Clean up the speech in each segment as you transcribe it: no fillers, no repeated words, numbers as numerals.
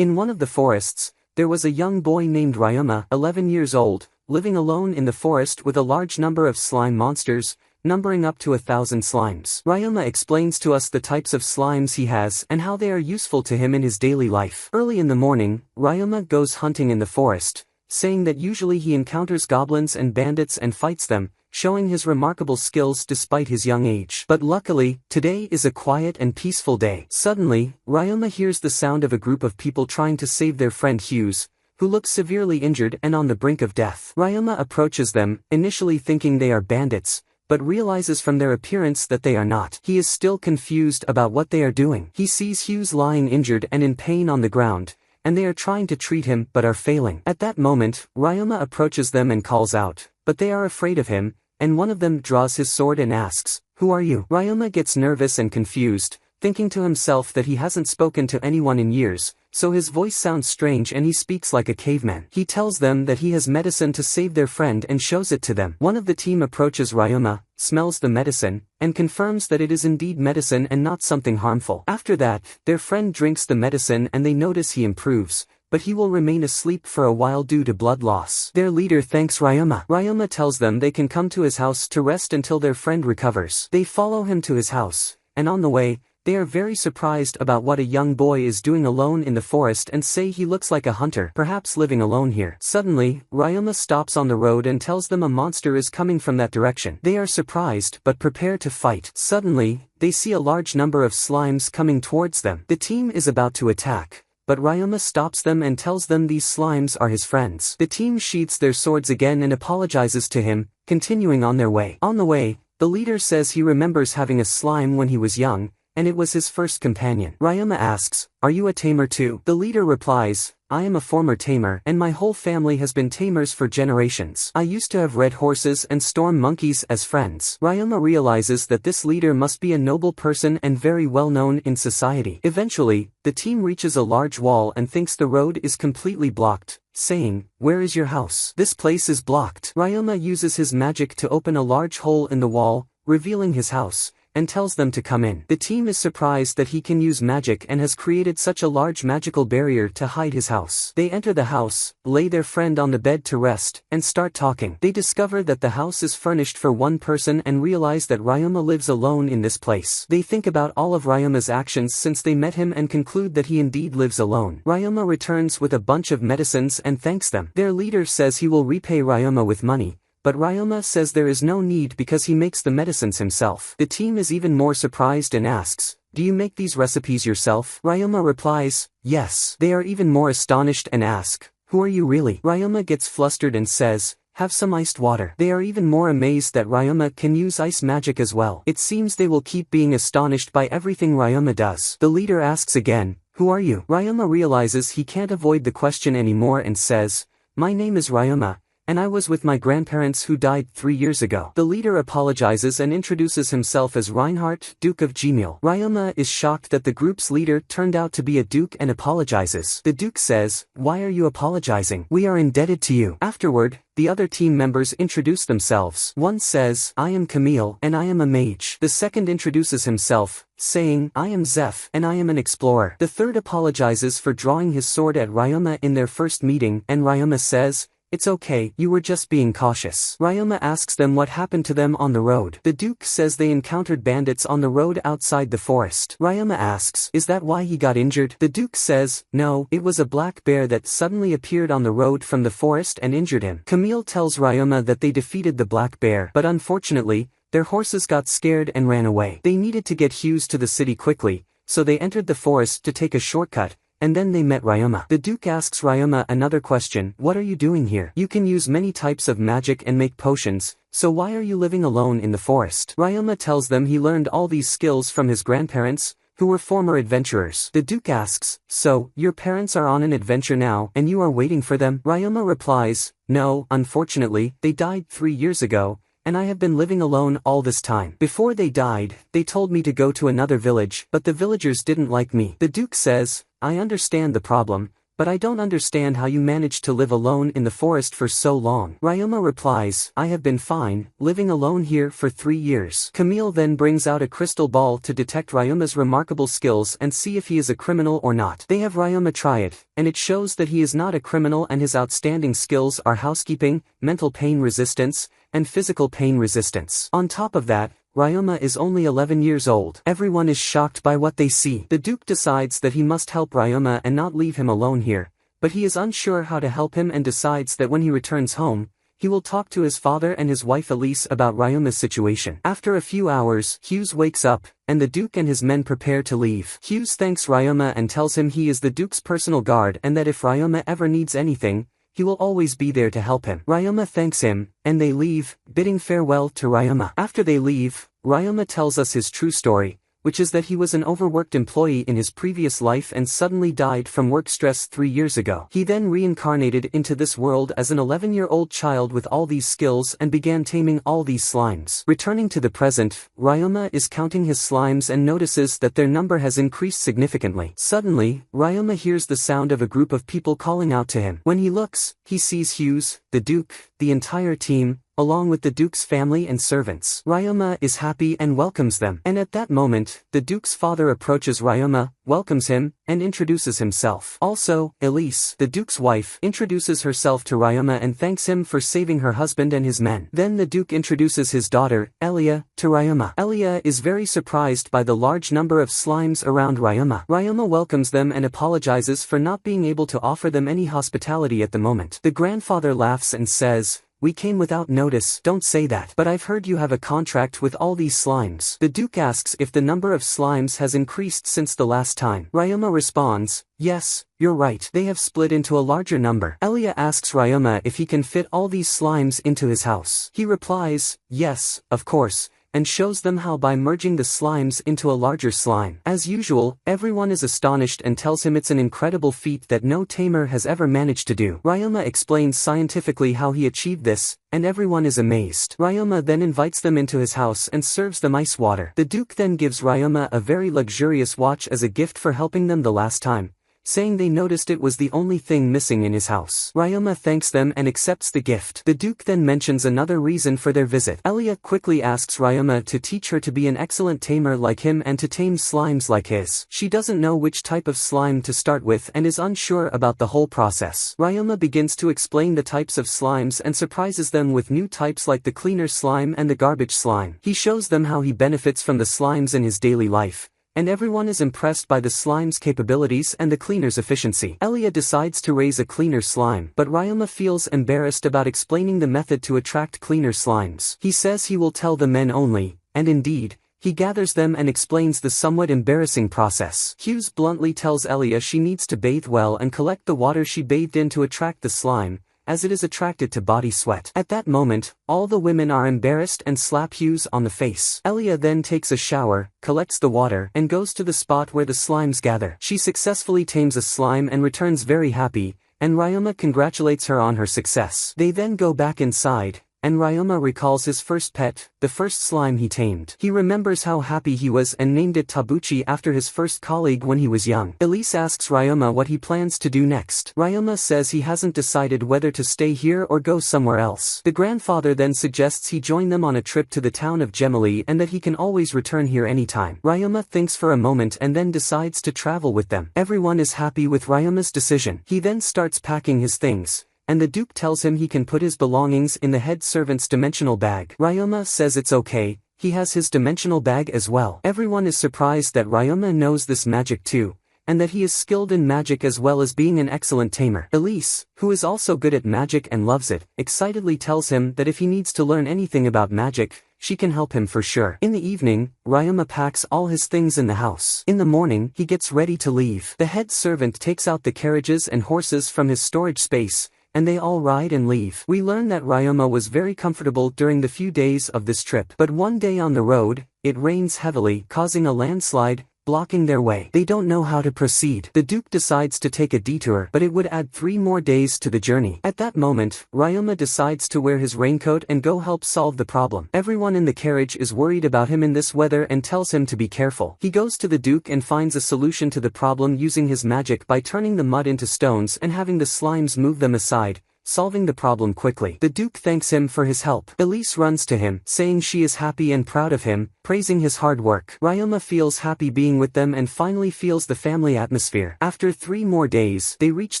In one of the forests, there was a young boy named Ryoma, 11 years old, living alone in the forest with a large number of slime monsters, numbering up to 1,000 slimes. Ryoma explains to us the types of slimes he has and how they are useful to him in his daily life. Early in the morning, Ryoma goes hunting in the forest, saying that usually he encounters goblins and bandits and fights them, showing his remarkable skills despite his young age. But luckily, today is a quiet and peaceful day. Suddenly, Ryoma hears the sound of a group of people trying to save their friend Hughes, who looks severely injured and on the brink of death. Ryoma approaches them, initially thinking they are bandits, but realizes from their appearance that they are not. He is still confused about what they are doing. He sees Hughes lying injured and in pain on the ground, and they are trying to treat him but are failing. At that moment, Ryoma approaches them and calls out, but they are afraid of him, and one of them draws his sword and asks, "Who are you?" Ryoma gets nervous and confused, thinking to himself that he hasn't spoken to anyone in years, so his voice sounds strange and he speaks like a caveman. He tells them that he has medicine to save their friend and shows it to them. One of the team approaches Ryoma, smells the medicine, and confirms that it is indeed medicine and not something harmful. After that, their friend drinks the medicine and they notice he improves, but he will remain asleep for a while due to blood loss. Their leader thanks Ryoma. Ryoma tells them they can come to his house to rest until their friend recovers. They follow him to his house, and on the way, they are very surprised about what a young boy is doing alone in the forest and say he looks like a hunter, perhaps living alone here. Suddenly, Ryoma stops on the road and tells them a monster is coming from that direction. They are surprised but prepare to fight. Suddenly, they see a large number of slimes coming towards them. The team is about to attack, but Ryoma stops them and tells them these slimes are his friends. The team sheathes their swords again and apologizes to him, continuing on their way. On the way, the leader says he remembers having a slime when he was young, and it was his first companion. Ryoma asks, "Are you a tamer too?" The leader replies, "I am a former tamer and my whole family has been tamers for generations. I used to have red horses and storm monkeys as friends." Ryoma realizes that this leader must be a noble person and very well known in society. Eventually, the team reaches a large wall and thinks the road is completely blocked, saying, "Where is your house? This place is blocked." Ryoma uses his magic to open a large hole in the wall, revealing his house, and tells them to come in. The team is surprised that he can use magic and has created such a large magical barrier to hide his house. They enter the house, lay their friend on the bed to rest, and start talking. They discover that the house is furnished for one person and realize that Ryoma lives alone in this place. They think about all of Ryoma's actions since they met him and conclude that he indeed lives alone. Ryoma returns with a bunch of medicines and thanks them. Their leader says he will repay Ryoma with money, but Ryoma says there is no need because he makes the medicines himself. The team is even more surprised and asks, "Do you make these recipes yourself?" Ryoma replies, "Yes." They are even more astonished and ask, "Who are you really?" Ryoma gets flustered and says, "Have some iced water." They are even more amazed that Ryoma can use ice magic as well. It seems they will keep being astonished by everything Ryoma does. The leader asks again, "Who are you?" Ryoma realizes he can't avoid the question anymore and says, "My name is Ryoma, and I was with my grandparents who died 3 years ago." The leader apologizes and introduces himself as Reinhardt, Duke of Gmeal. Ryoma is shocked that the group's leader turned out to be a duke and apologizes. The duke says, "Why are you apologizing? We are indebted to you." Afterward, the other team members introduce themselves. One says, "I am Camille, and I am a mage." The second introduces himself, saying, "I am Zeph, and I am an explorer." The third apologizes for drawing his sword at Ryoma in their first meeting, and Ryoma says, "It's okay, you were just being cautious." Ryoma asks them what happened to them on the road. The Duke says they encountered bandits on the road outside the forest. Ryoma asks, "Is that why he got injured?" The Duke says, "No, it was a black bear that suddenly appeared on the road from the forest and injured him." Camille tells Ryoma that they defeated the black bear, but unfortunately, their horses got scared and ran away. They needed to get Hughes to the city quickly, so they entered the forest to take a shortcut, and then they met Ryoma. The Duke asks Ryoma another question, "What are you doing here? You can use many types of magic and make potions, so why are you living alone in the forest?" Ryoma tells them he learned all these skills from his grandparents, who were former adventurers. The Duke asks, "So, your parents are on an adventure now, and you are waiting for them?" Ryoma replies, "No, unfortunately, they died 3 years ago, and I have been living alone all this time. Before they died, they told me to go to another village, but the villagers didn't like me." The Duke says, "I understand the problem, but I don't understand how you managed to live alone in the forest for so long. Ryoma replies, I have been fine, living alone here for 3 years. Camille then brings out a crystal ball to detect Ryoma's remarkable skills and see if he is a criminal or not. They have Ryoma try it, and it shows that he is not a criminal and his outstanding skills are housekeeping, mental pain resistance, and physical pain resistance. On top of that, Ryoma is only 11 years old. Everyone is shocked by what they see. The Duke decides that he must help Ryoma and not leave him alone here, but he is unsure how to help him and decides that when he returns home, he will talk to his father and his wife Elise about Ryoma's situation. After a few hours, Hughes wakes up, and the Duke and his men prepare to leave. Hughes thanks Ryoma and tells him he is the Duke's personal guard and that if Ryoma ever needs anything, he will always be there to help him. Ryoma thanks him, and they leave, bidding farewell to Ryoma. After they leave, Ryoma tells us his true story, which is that he was an overworked employee in his previous life and suddenly died from work stress 3 years ago. He then reincarnated into this world as an 11-year-old child with all these skills and began taming all these slimes. Returning to the present, Ryoma is counting his slimes and notices that their number has increased significantly. Suddenly, Ryoma hears the sound of a group of people calling out to him. When he looks, he sees Hughes, the Duke, the entire team, along with the Duke's family and servants. Ryoma is happy and welcomes them. And at that moment, the Duke's father approaches Ryoma, welcomes him, and introduces himself. Also, Elise, the Duke's wife, introduces herself to Ryoma and thanks him for saving her husband and his men. Then the Duke introduces his daughter, Elia, to Ryoma. Elia is very surprised by the large number of slimes around Ryoma. Ryoma welcomes them and apologizes for not being able to offer them any hospitality at the moment. The grandfather laughs and says, we came without notice, don't say that. But I've heard you have a contract with all these slimes. The Duke asks if the number of slimes has increased since the last time. Ryoma responds, yes, you're right. They have split into a larger number. Elia asks Ryoma if he can fit all these slimes into his house. He replies, yes, of course, and shows them how by merging the slimes into a larger slime. As usual, everyone is astonished and tells him it's an incredible feat that no tamer has ever managed to do. Ryoma explains scientifically how he achieved this, and everyone is amazed. Ryoma then invites them into his house and serves them ice water. The Duke then gives Ryoma a very luxurious watch as a gift for helping them the last time, saying they noticed it was the only thing missing in his house. Ryoma thanks them and accepts the gift. The Duke then mentions another reason for their visit. Elia quickly asks Ryoma to teach her to be an excellent tamer like him and to tame slimes like his. She doesn't know which type of slime to start with and is unsure about the whole process. Ryoma begins to explain the types of slimes and surprises them with new types like the cleaner slime and the garbage slime. He shows them how he benefits from the slimes in his daily life, and everyone is impressed by the slime's capabilities and the cleaner's efficiency. Elia decides to raise a cleaner slime, but Ryoma feels embarrassed about explaining the method to attract cleaner slimes. He says he will tell the men only, and indeed, he gathers them and explains the somewhat embarrassing process. Hughes bluntly tells Elia she needs to bathe well and collect the water she bathed in to attract the slime, as it is attracted to body sweat. At that moment, all the women are embarrassed and slap Hughes on the face. Elia then takes a shower, collects the water, and goes to the spot where the slimes gather. She successfully tames a slime and returns very happy, and Ryoma congratulates her on her success. They then go back inside, and Ryoma recalls his first pet, the first slime he tamed. He remembers how happy he was and named it Tabuchi after his first colleague when he was young. Elise asks Ryoma what he plans to do next. Ryoma says he hasn't decided whether to stay here or go somewhere else. The grandfather then suggests he join them on a trip to the town of Gemili and that he can always return here anytime. Ryoma thinks for a moment and then decides to travel with them. Everyone is happy with Ryoma's decision. He then starts packing his things, and the Duke tells him he can put his belongings in the head servant's dimensional bag. Ryoma says it's okay, he has his dimensional bag as well. Everyone is surprised that Ryoma knows this magic too, and that he is skilled in magic as well as being an excellent tamer. Elise, who is also good at magic and loves it, excitedly tells him that if he needs to learn anything about magic, she can help him for sure. In the evening, Ryoma packs all his things in the house. In the morning, he gets ready to leave. The head servant takes out the carriages and horses from his storage space, and they all ride and leave. We learn that Ryoma was very comfortable during the few days of this trip. But one day on the road, it rains heavily, causing a landslide, blocking their way. They don't know how to proceed. The Duke decides to take a detour, but it would add 3 more days to the journey. At that moment, Ryoma decides to wear his raincoat and go help solve the problem. Everyone in the carriage is worried about him in this weather and tells him to be careful. He goes to the Duke and finds a solution to the problem using his magic by turning the mud into stones and having the slimes move them aside, solving the problem quickly. The Duke thanks him for his help. Elise runs to him, saying she is happy and proud of him, praising his hard work. Ryoma feels happy being with them and finally feels the family atmosphere. After 3 more days, they reach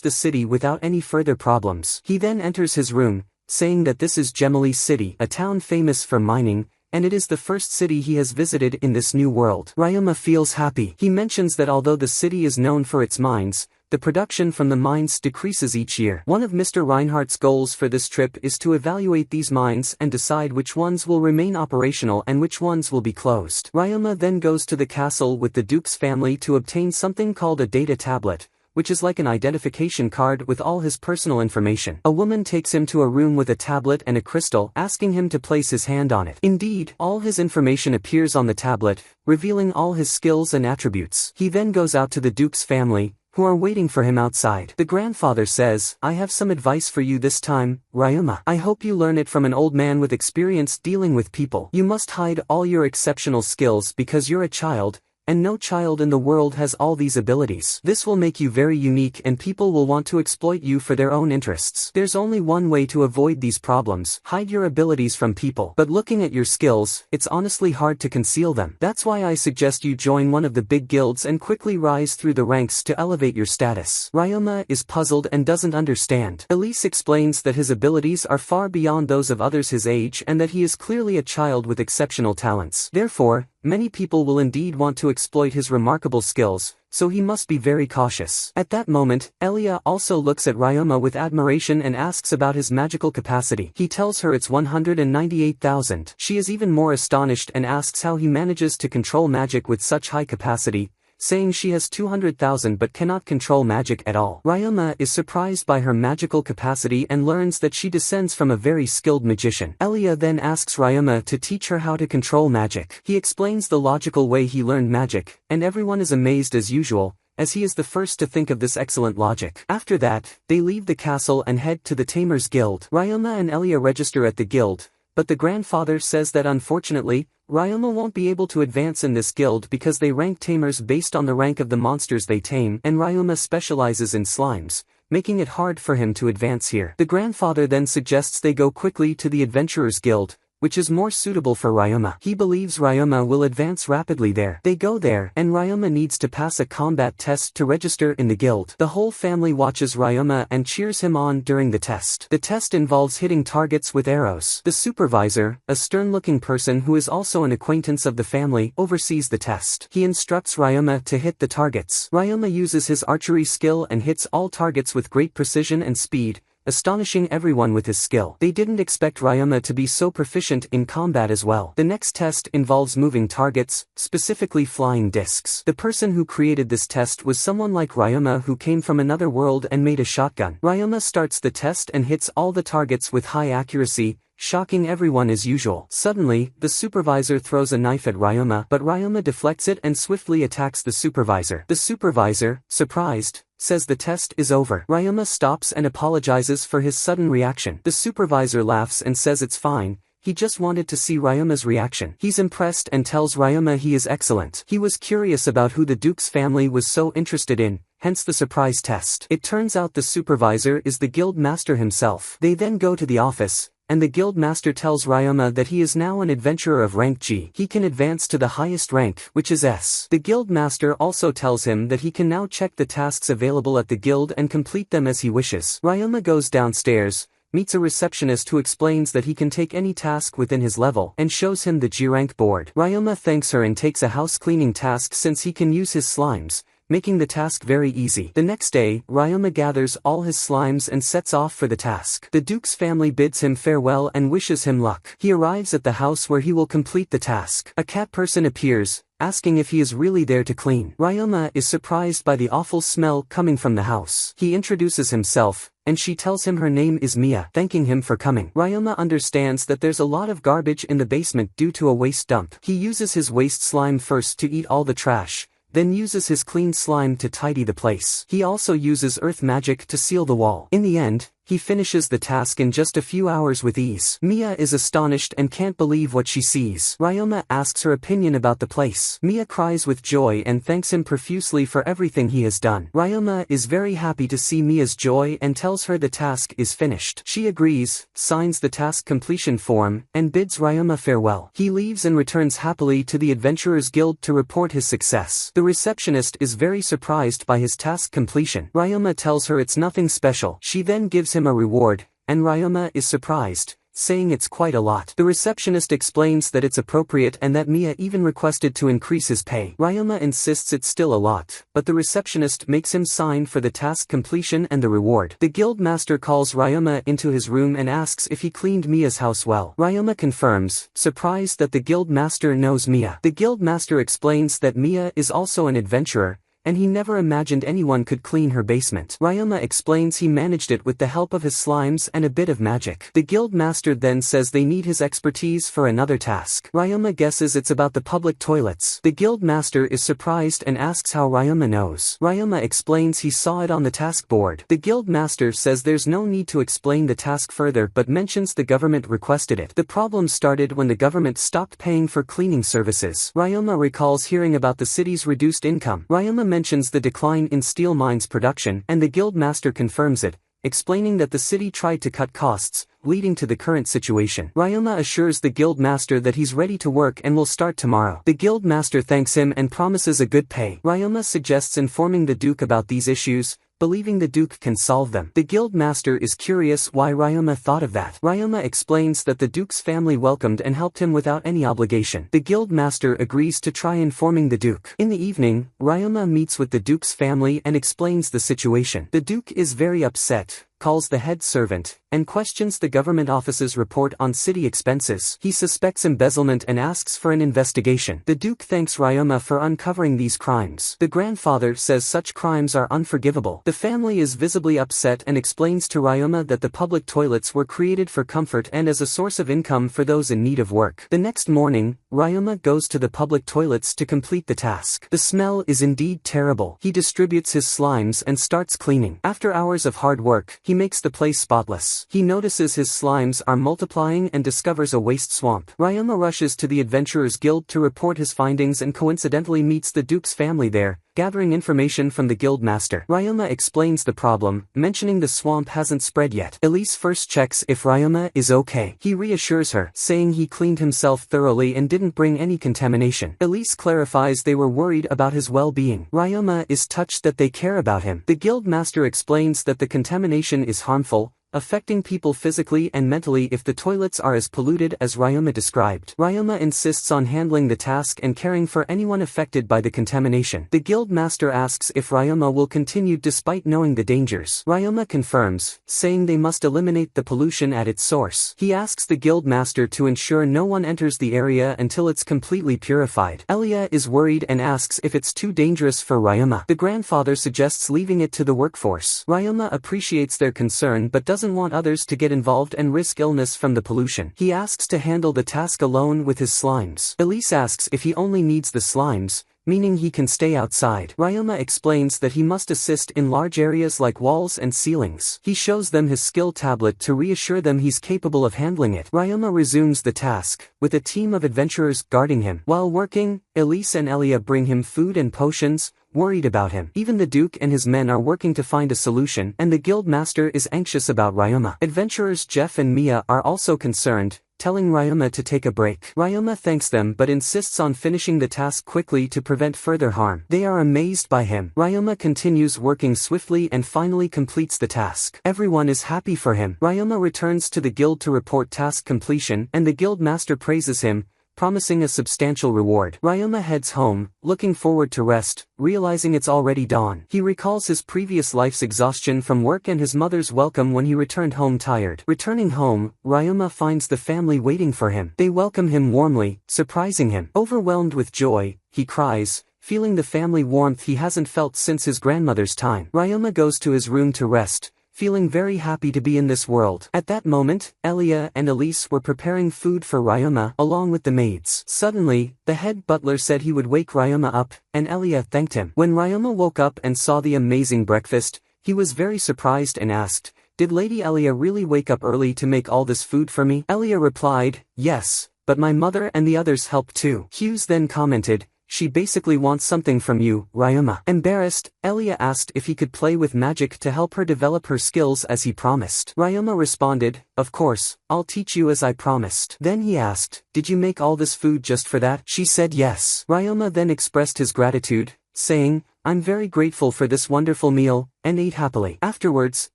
the city without any further problems. He then enters his room, saying that this is Gemily City, a town famous for mining, and it is the first city he has visited in this new world. Ryoma feels happy. He mentions that although the city is known for its mines, the production from the mines decreases each year. One of Mr. Reinhardt's goals for this trip is to evaluate these mines and decide which ones will remain operational and which ones will be closed. Ryoma then goes to the castle with the Duke's family to obtain something called a data tablet, which is like an identification card with all his personal information. A woman takes him to a room with a tablet and a crystal, asking him to place his hand on it. Indeed, all his information appears on the tablet, revealing all his skills and attributes. He then goes out to the Duke's family, who are waiting for him outside. The grandfather says, "I have some advice for you this time, Ryoma. I hope you learn it from an old man with experience dealing with people. You must hide all your exceptional skills because you're a child, and no child in the world has all these abilities. This will make you very unique and people will want to exploit you for their own interests. There's only one way to avoid these problems: hide your abilities from people. But looking at your skills, it's honestly hard to conceal them. That's why I suggest you join one of the big guilds and quickly rise through the ranks to elevate your status." Ryoma is puzzled and doesn't understand. Elise explains that his abilities are far beyond those of others his age and that he is clearly a child with exceptional talents. Therefore, many people will indeed want to exploit his remarkable skills, so he must be very cautious. At that moment, Elia also looks at Ryoma with admiration and asks about his magical capacity. He tells her it's 198,000. She is even more astonished and asks how he manages to control magic with such high capacity, saying she has 200,000 but cannot control magic at all. Ryoma is surprised by her magical capacity and learns that she descends from a very skilled magician. Elia then asks Ryoma to teach her how to control magic. He explains the logical way he learned magic, and everyone is amazed as usual, as he is the first to think of this excellent logic. After that, they leave the castle and head to the Tamers Guild. Ryoma and Elia register at the guild, but the grandfather says that unfortunately, Ryoma won't be able to advance in this guild because they rank tamers based on the rank of the monsters they tame, and Ryoma specializes in slimes, making it hard for him to advance here. The grandfather then suggests they go quickly to the Adventurers Guild, which is more suitable for Ryoma. He believes Ryoma will advance rapidly there. They go there, and Ryoma needs to pass a combat test to register in the guild. The whole family watches Ryoma and cheers him on during the test. The test involves hitting targets with arrows. The supervisor, a stern-looking person who is also an acquaintance of the family, oversees the test. He instructs Ryoma to hit the targets. Ryoma uses his archery skill and hits all targets with great precision and speed, astonishing everyone with his skill. They didn't expect Ryoma to be so proficient in combat as well. The next test involves moving targets, specifically flying discs. The person who created this test was someone like Ryoma who came from another world and made a shotgun. Ryoma starts the test and hits all the targets with high accuracy, shocking everyone as usual. Suddenly, the supervisor throws a knife at Ryoma, but Ryoma deflects it and swiftly attacks the supervisor. The supervisor, surprised, says the test is over. Ryoma stops and apologizes for his sudden reaction. The supervisor laughs and says it's fine, he just wanted to see Ryoma's reaction. He's impressed and tells Ryoma he is excellent. He was curious about who the Duke's family was so interested in, hence the surprise test. It turns out the supervisor is the guild master himself. They then go to the office, and the guild master tells Ryoma that he is now an adventurer of rank G. He can advance to the highest rank, which is S. The guild master also tells him that he can now check the tasks available at the guild and complete them as he wishes. Ryoma goes downstairs, meets a receptionist who explains that he can take any task within his level, and shows him the G-rank board. Ryoma thanks her and takes a house cleaning task since he can use his slimes, making the task very easy. The next day, Ryoma gathers all his slimes and sets off for the task. The Duke's family bids him farewell and wishes him luck. He arrives at the house where he will complete the task. A cat person appears, asking if he is really there to clean. Ryoma is surprised by the awful smell coming from the house. He introduces himself, and she tells him her name is Mia, thanking him for coming. Ryoma understands that there's a lot of garbage in the basement due to a waste dump. He uses his waste slime first to eat all the trash, then uses his clean slime to tidy the place. He also uses earth magic to seal the wall. In the end, he finishes the task in just a few hours with ease. Mia is astonished and can't believe what she sees. Ryoma asks her opinion about the place. Mia cries with joy and thanks him profusely for everything he has done. Ryoma is very happy to see Mia's joy and tells her the task is finished. She agrees, signs the task completion form, and bids Ryoma farewell. He leaves and returns happily to the Adventurers Guild to report his success. The receptionist is very surprised by his task completion. Ryoma tells her it's nothing special. She then gives him a reward, and Ryoma is surprised, saying it's quite a lot. The receptionist explains that it's appropriate and that Mia even requested to increase his pay. Ryoma insists it's still a lot, but the receptionist makes him sign for the task completion and the reward. The guild master calls Ryoma into his room and asks if he cleaned Mia's house well. Ryoma confirms, surprised that the guild master knows Mia. The guild master explains that Mia is also an adventurer, and he never imagined anyone could clean her basement. Ryoma explains he managed it with the help of his slimes and a bit of magic. The guild master then says they need his expertise for another task. Ryoma guesses it's about the public toilets. The guild master is surprised and asks how Ryoma knows. Ryoma explains he saw it on the task board. The guild master says there's no need to explain the task further but mentions the government requested it. The problem started when the government stopped paying for cleaning services. Ryoma recalls hearing about the city's reduced income. Ryoma mentions the decline in steel mines production, and the guild master confirms it, explaining that the city tried to cut costs, leading to the current situation. Ryoma assures the guild master that he's ready to work and will start tomorrow. The guild master thanks him and promises a good pay. Ryoma suggests informing the Duke about these issues, believing the Duke can solve them. The guild master is curious why Ryoma thought of that. Ryoma explains that the Duke's family welcomed and helped him without any obligation. The guild master agrees to try informing the Duke. In the evening, Ryoma meets with the Duke's family and explains the situation. The Duke is very upset, calls the head servant, and questions the government office's report on city expenses. He suspects embezzlement and asks for an investigation. The Duke thanks Ryoma for uncovering these crimes. The grandfather says such crimes are unforgivable. The family is visibly upset and explains to Ryoma that the public toilets were created for comfort and as a source of income for those in need of work. The next morning, Ryoma goes to the public toilets to complete the task. The smell is indeed terrible. He distributes his slimes and starts cleaning. After hours of hard work, he makes the place spotless. He notices his slimes are multiplying and discovers a waste swamp. Ryoma rushes to the Adventurers Guild to report his findings and coincidentally meets the Duke's family there, gathering information from the guild master. Ryoma explains the problem, mentioning the swamp hasn't spread yet. Elise first checks if Ryoma is okay. He reassures her, saying he cleaned himself thoroughly and didn't bring any contamination. Elise clarifies they were worried about his well-being. Ryoma is touched that they care about him. The guild master explains that the contamination is harmful, affecting people physically and mentally if the toilets are as polluted as Ryoma described. Ryoma insists on handling the task and caring for anyone affected by the contamination. The guild master asks if Ryoma will continue despite knowing the dangers. Ryoma confirms, saying they must eliminate the pollution at its source. He asks the guild master to ensure no one enters the area until it's completely purified. Elia is worried and asks if it's too dangerous for Ryoma. The grandfather suggests leaving it to the workforce. Ryoma appreciates their concern but doesn't want others to get involved and risk illness from the pollution. He asks to handle the task alone with his slimes. Elise asks if he only needs the slimes, meaning he can stay outside. Ryoma explains that he must assist in large areas like walls and ceilings. He shows them his skill tablet to reassure them he's capable of handling it. Ryoma resumes the task, with a team of adventurers guarding him. While working, Elise and Elia bring him food and potions, worried about him. Even the Duke and his men are working to find a solution, and the guild master is anxious about Ryoma. Adventurers Jeff and Mia are also concerned, telling Ryoma to take a break. Ryoma thanks them but insists on finishing the task quickly to prevent further harm. They are amazed by him. Ryoma continues working swiftly and finally completes the task. Everyone is happy for him. Ryoma returns to the guild to report task completion, and the guild master praises him, promising a substantial reward. Ryoma heads home, looking forward to rest, realizing it's already dawn. He recalls his previous life's exhaustion from work and his mother's welcome when he returned home tired. Returning home, Ryoma finds the family waiting for him. They welcome him warmly, surprising him. Overwhelmed with joy, he cries, feeling the family warmth he hasn't felt since his grandmother's time. Ryoma goes to his room to rest, feeling very happy to be in this world. At that moment, Elia and Elise were preparing food for Ryoma along with the maids. Suddenly, the head butler said he would wake Ryoma up, and Elia thanked him. When Ryoma woke up and saw the amazing breakfast, he was very surprised and asked, "Did Lady Elia really wake up early to make all this food for me?" Elia replied, "Yes, but my mother and the others helped too." Hughes then commented, "She basically wants something from you, Ryoma." Embarrassed, Elia asked if he could play with magic to help her develop her skills as he promised. Ryoma responded, "Of course, I'll teach you as I promised." Then he asked, "Did you make all this food just for that?" She said yes. Ryoma then expressed his gratitude, saying, "I'm very grateful for this wonderful meal," and ate happily. Afterwards,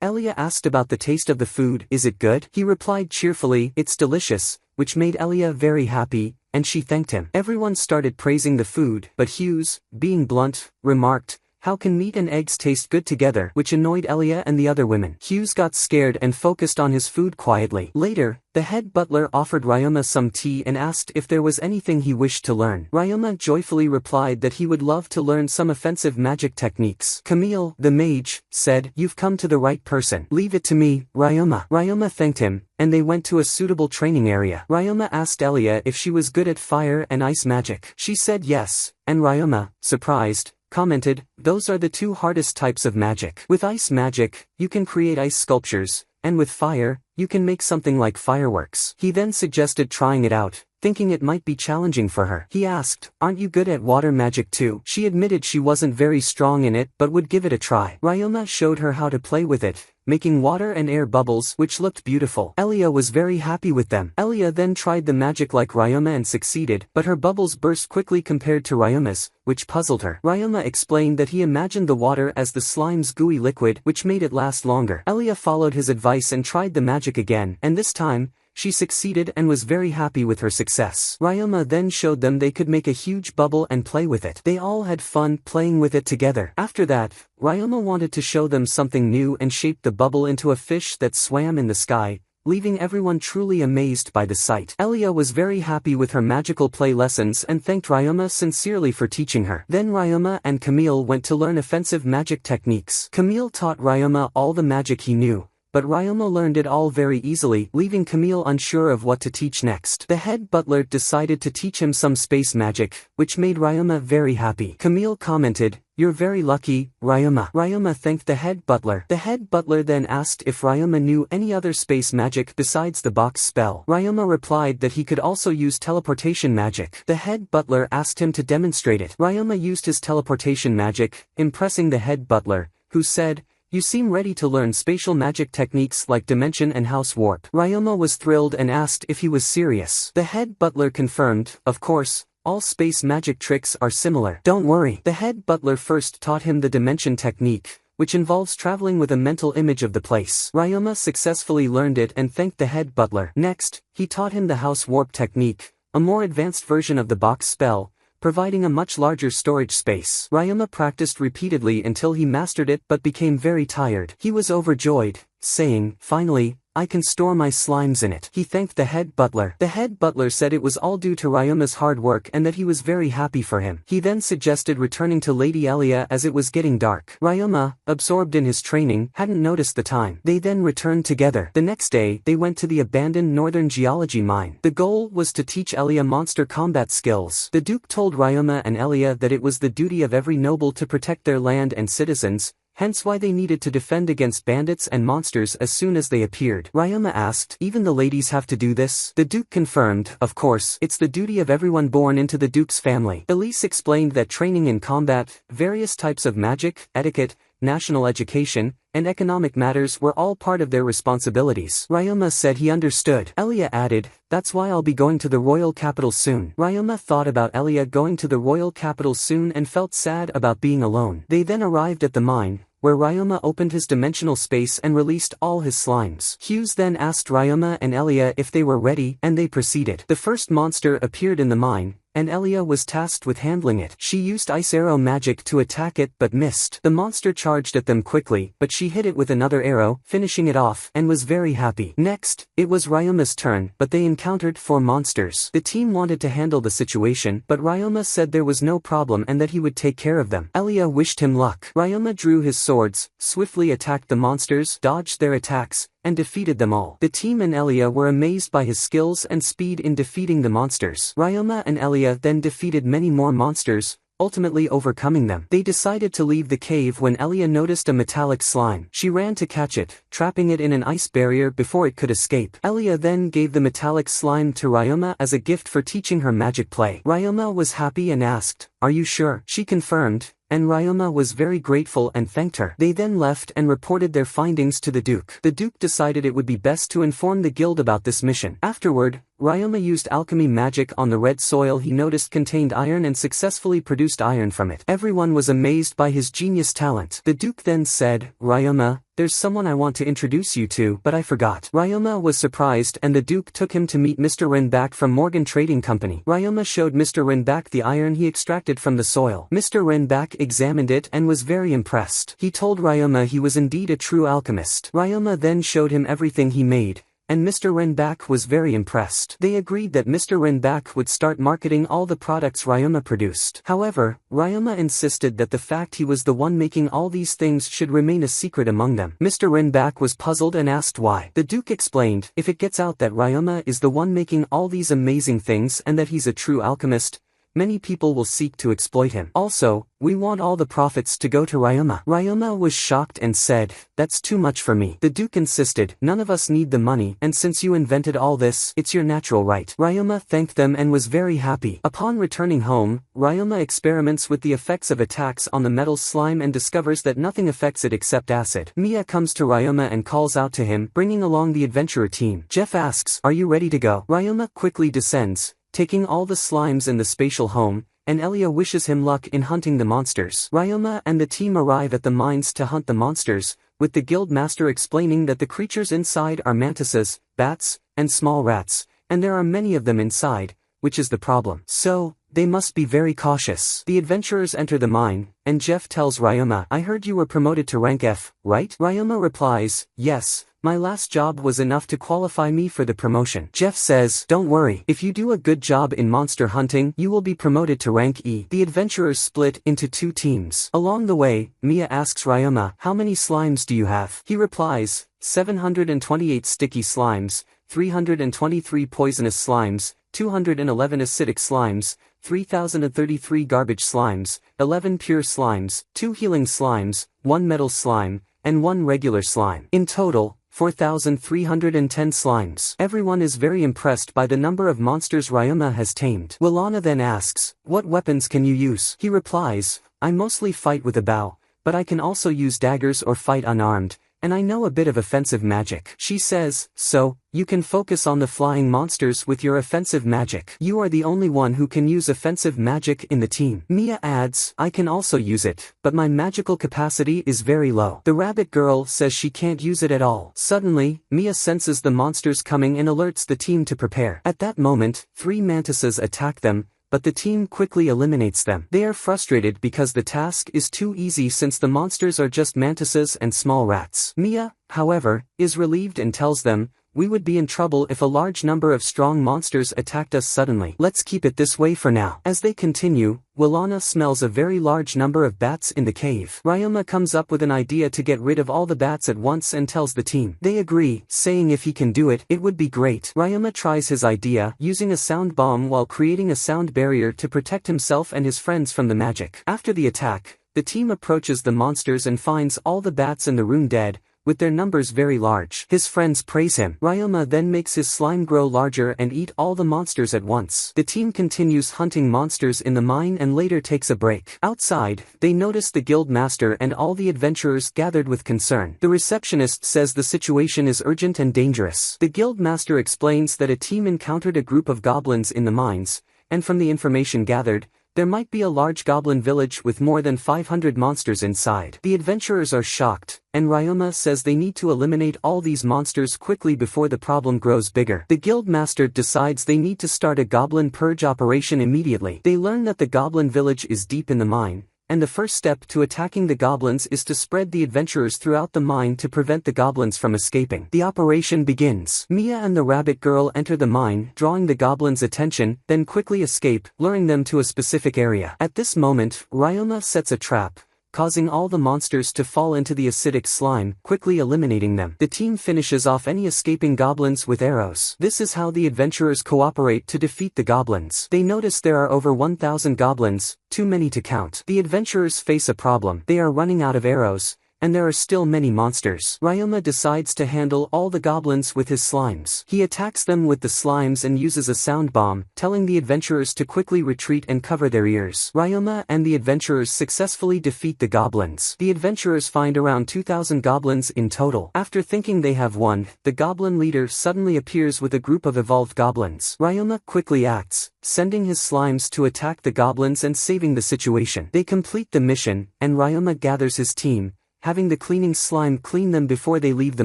Elia asked about the taste of the food. "Is it good?" He replied cheerfully, "It's delicious," which made Elia very happy, and she thanked him. Everyone started praising the food, but Hughes, being blunt, remarked, "How can meat and eggs taste good together?" which annoyed Elia and the other women. Hughes got scared and focused on his food quietly. Later, the head butler offered Ryoma some tea and asked if there was anything he wished to learn. Ryoma joyfully replied that he would love to learn some offensive magic techniques. Camille, the mage, said, "You've come to the right person. Leave it to me, Ryoma." Ryoma thanked him, and they went to a suitable training area. Ryoma asked Elia if she was good at fire and ice magic. She said yes, and Ryoma, surprised, commented, "Those are the two hardest types of magic. With ice magic, you can create ice sculptures, and with fire, you can make something like fireworks." He then suggested trying it out, thinking it might be challenging for her. He asked, "Aren't you good at water magic too?" She admitted she wasn't very strong in it but would give it a try. Ryoma showed her how to play with it, making water and air bubbles which looked beautiful. Elia was very happy with them. Elia then tried the magic like Ryoma and succeeded, but her bubbles burst quickly compared to Ryoma's, which puzzled her. Ryoma explained that he imagined the water as the slime's gooey liquid which made it last longer. Elia followed his advice and tried the magic again, and this time, she succeeded and was very happy with her success. Ryoma then showed them they could make a huge bubble and play with it. They all had fun playing with it together. After that, Ryoma wanted to show them something new and shaped the bubble into a fish that swam in the sky, leaving everyone truly amazed by the sight. Elia was very happy with her magical play lessons and thanked Ryoma sincerely for teaching her. Then Ryoma and Camille went to learn offensive magic techniques. Camille taught Ryoma all the magic he knew, but Ryoma learned it all very easily, leaving Camille unsure of what to teach next. The head butler decided to teach him some space magic, which made Ryoma very happy. Camille commented, "You're very lucky, Ryoma." Ryoma thanked the head butler. The head butler then asked if Ryoma knew any other space magic besides the box spell. Ryoma replied that he could also use teleportation magic. The head butler asked him to demonstrate it. Ryoma used his teleportation magic, impressing the head butler, who said, "You seem ready to learn spatial magic techniques like dimension and house warp." Ryoma was thrilled and asked if he was serious. The head butler confirmed, "Of course, all space magic tricks are similar. Don't worry." The head butler first taught him the dimension technique, which involves traveling with a mental image of the place. Ryoma successfully learned it and thanked the head butler. Next, he taught him the house warp technique, a more advanced version of the box spell, providing a much larger storage space. Ryoma practiced repeatedly until he mastered it but became very tired. He was overjoyed, saying, "Finally, I can store my slimes in it." He thanked the head butler. The head butler said it was all due to Ryoma's hard work and that he was very happy for him. He then suggested returning to Lady Elia as it was getting dark. Ryoma, absorbed in his training, hadn't noticed the time. They then returned together. The next day, they went to the abandoned northern geology mine. The goal was to teach Elia monster combat skills. The Duke told Ryoma and Elia that it was the duty of every noble to protect their land and citizens, hence why they needed to defend against bandits and monsters as soon as they appeared. Ryoma asked, "Even the ladies have to do this?" The Duke confirmed, "Of course, it's the duty of everyone born into the Duke's family." Elise explained that training in combat, various types of magic, etiquette, national education, and economic matters were all part of their responsibilities. Ryoma said he understood. Elia added, "That's why I'll be going to the royal capital soon." Ryoma thought about Elia going to the royal capital soon and felt sad about being alone. They then arrived at the mine, where Ryoma opened his dimensional space and released all his slimes. Hughes then asked Ryoma and Elia if they were ready, and they proceeded. The first monster appeared in the mine, and Elia was tasked with handling it. She used ice arrow magic to attack it but missed. The monster charged at them quickly, but she hit it with another arrow, finishing it off, and was very happy. Next, it was Ryoma's turn, but they encountered 4 monsters. The team wanted to handle the situation, but Ryoma said there was no problem and that he would take care of them. Elia wished him luck. Ryoma drew his swords, swiftly attacked the monsters, dodged their attacks, and defeated them all. The team and Elia were amazed by his skills and speed in defeating the monsters. Ryoma and Elia then defeated many more monsters, ultimately overcoming them. They decided to leave the cave when Elia noticed a metallic slime. She ran to catch it, trapping it in an ice barrier before it could escape. Elia then gave the metallic slime to Ryoma as a gift for teaching her magic play. Ryoma was happy and asked, "Are you sure?" She confirmed, and Ryoma was very grateful and thanked her. They then left and reported their findings to the Duke. The Duke decided it would be best to inform the guild about this mission. Afterward, Ryoma used alchemy magic on the red soil he noticed contained iron and successfully produced iron from it. Everyone was amazed by his genius talent. The Duke then said, "Ryoma, there's someone I want to introduce you to, but I forgot." Ryoma was surprised and the Duke took him to meet Mr. Renback from Morgan Trading Company. Ryoma showed Mr. Renback the iron he extracted from the soil. Mr. Renback examined it and was very impressed. He told Ryoma he was indeed a true alchemist. Ryoma then showed him everything he made, and Mr. Renback was very impressed. They agreed that Mr. Renback would start marketing all the products Ryoma produced. However, Ryoma insisted that the fact he was the one making all these things should remain a secret among them. Mr. Renback was puzzled and asked why. The Duke explained, "If it gets out that Ryoma is the one making all these amazing things and that he's a true alchemist, many people will seek to exploit him. Also, we want all the profits to go to Ryoma." Ryoma was shocked and said, "That's too much for me." The Duke insisted, "None of us need the money, and since you invented all this, it's your natural right." Ryoma thanked them and was very happy. Upon returning home, Ryoma experiments with the effects of attacks on the metal slime and discovers that nothing affects it except acid. Mia comes to Ryoma and calls out to him, bringing along the adventurer team. Jeff asks, "Are you ready to go?" Ryoma quickly descends, taking all the slimes in the spatial home, and Elia wishes him luck in hunting the monsters. Ryoma and the team arrive at the mines to hunt the monsters, with the guild master explaining that the creatures inside are mantises, bats, and small rats, and there are many of them inside, which is the problem. So, they must be very cautious. The adventurers enter the mine, and Jeff tells Ryoma, "I heard you were promoted to rank F, right?" Ryoma replies, "Yes. My last job was enough to qualify me for the promotion." Jeff says, "Don't worry, if you do a good job in monster hunting, you will be promoted to rank E." The adventurers split into 2 teams. Along the way, Mia asks Ryoma, "How many slimes do you have?" He replies, 728 sticky slimes, 323 poisonous slimes, 211 acidic slimes, 3033 garbage slimes, 11 pure slimes, 2 healing slimes, 1 metal slime, and 1 regular slime. In total, 4,310 slimes. Everyone is very impressed by the number of monsters Ryoma has tamed. Willana then asks, "What weapons can you use?" He replies, "I mostly fight with a bow, but I can also use daggers or fight unarmed, and I know a bit of offensive magic." She says, "So, you can focus on the flying monsters with your offensive magic. You are the only one who can use offensive magic in the team." Mia adds, "I can also use it, but my magical capacity is very low." The rabbit girl says she can't use it at all. Suddenly, Mia senses the monsters coming and alerts the team to prepare. At that moment, 3 mantises attack them, but the team quickly eliminates them. They are frustrated because the task is too easy since the monsters are just mantises and small rats. Mia, however, is relieved and tells them, "We would be in trouble if a large number of strong monsters attacked us suddenly. Let's keep it this way for now." As they continue, Willana smells a very large number of bats in the cave. Ryoma comes up with an idea to get rid of all the bats at once and tells the team. They agree, saying if he can do it, it would be great. Ryoma tries his idea, using a sound bomb while creating a sound barrier to protect himself and his friends from the magic. After the attack, the team approaches the monsters and finds all the bats in the room dead, with their numbers very large. His friends praise him. Ryoma then makes his slime grow larger and eat all the monsters at once. The team continues hunting monsters in the mine and later takes a break. Outside, they notice the guild master and all the adventurers gathered with concern. The receptionist says the situation is urgent and dangerous. The guild master explains that a team encountered a group of goblins in the mines, and from the information gathered, there might be a large goblin village with more than 500 monsters inside. The adventurers are shocked, and Ryoma says they need to eliminate all these monsters quickly before the problem grows bigger. The guild master decides they need to start a goblin purge operation immediately. They learn that the goblin village is deep in the mine, and the first step to attacking the goblins is to spread the adventurers throughout the mine to prevent the goblins from escaping. The operation begins. Mia and the rabbit girl enter the mine, drawing the goblins' attention, then quickly escape, luring them to a specific area. At this moment, Ryoma sets a trap, causing all the monsters to fall into the acidic slime, quickly eliminating them. The team finishes off any escaping goblins with arrows. This is how the adventurers cooperate to defeat the goblins. They notice there are over 1,000 goblins, too many to count. The adventurers face a problem. They are running out of arrows, and there are still many monsters. Ryoma decides to handle all the goblins with his slimes. He attacks them with the slimes and uses a sound bomb, telling the adventurers to quickly retreat and cover their ears. Ryoma and the adventurers successfully defeat the goblins. The adventurers find around 2,000 goblins in total. After thinking they have won, the goblin leader suddenly appears with a group of evolved goblins. Ryoma quickly acts, sending his slimes to attack the goblins and saving the situation. They complete the mission, and Ryoma gathers his team, having the cleaning slime clean them before they leave the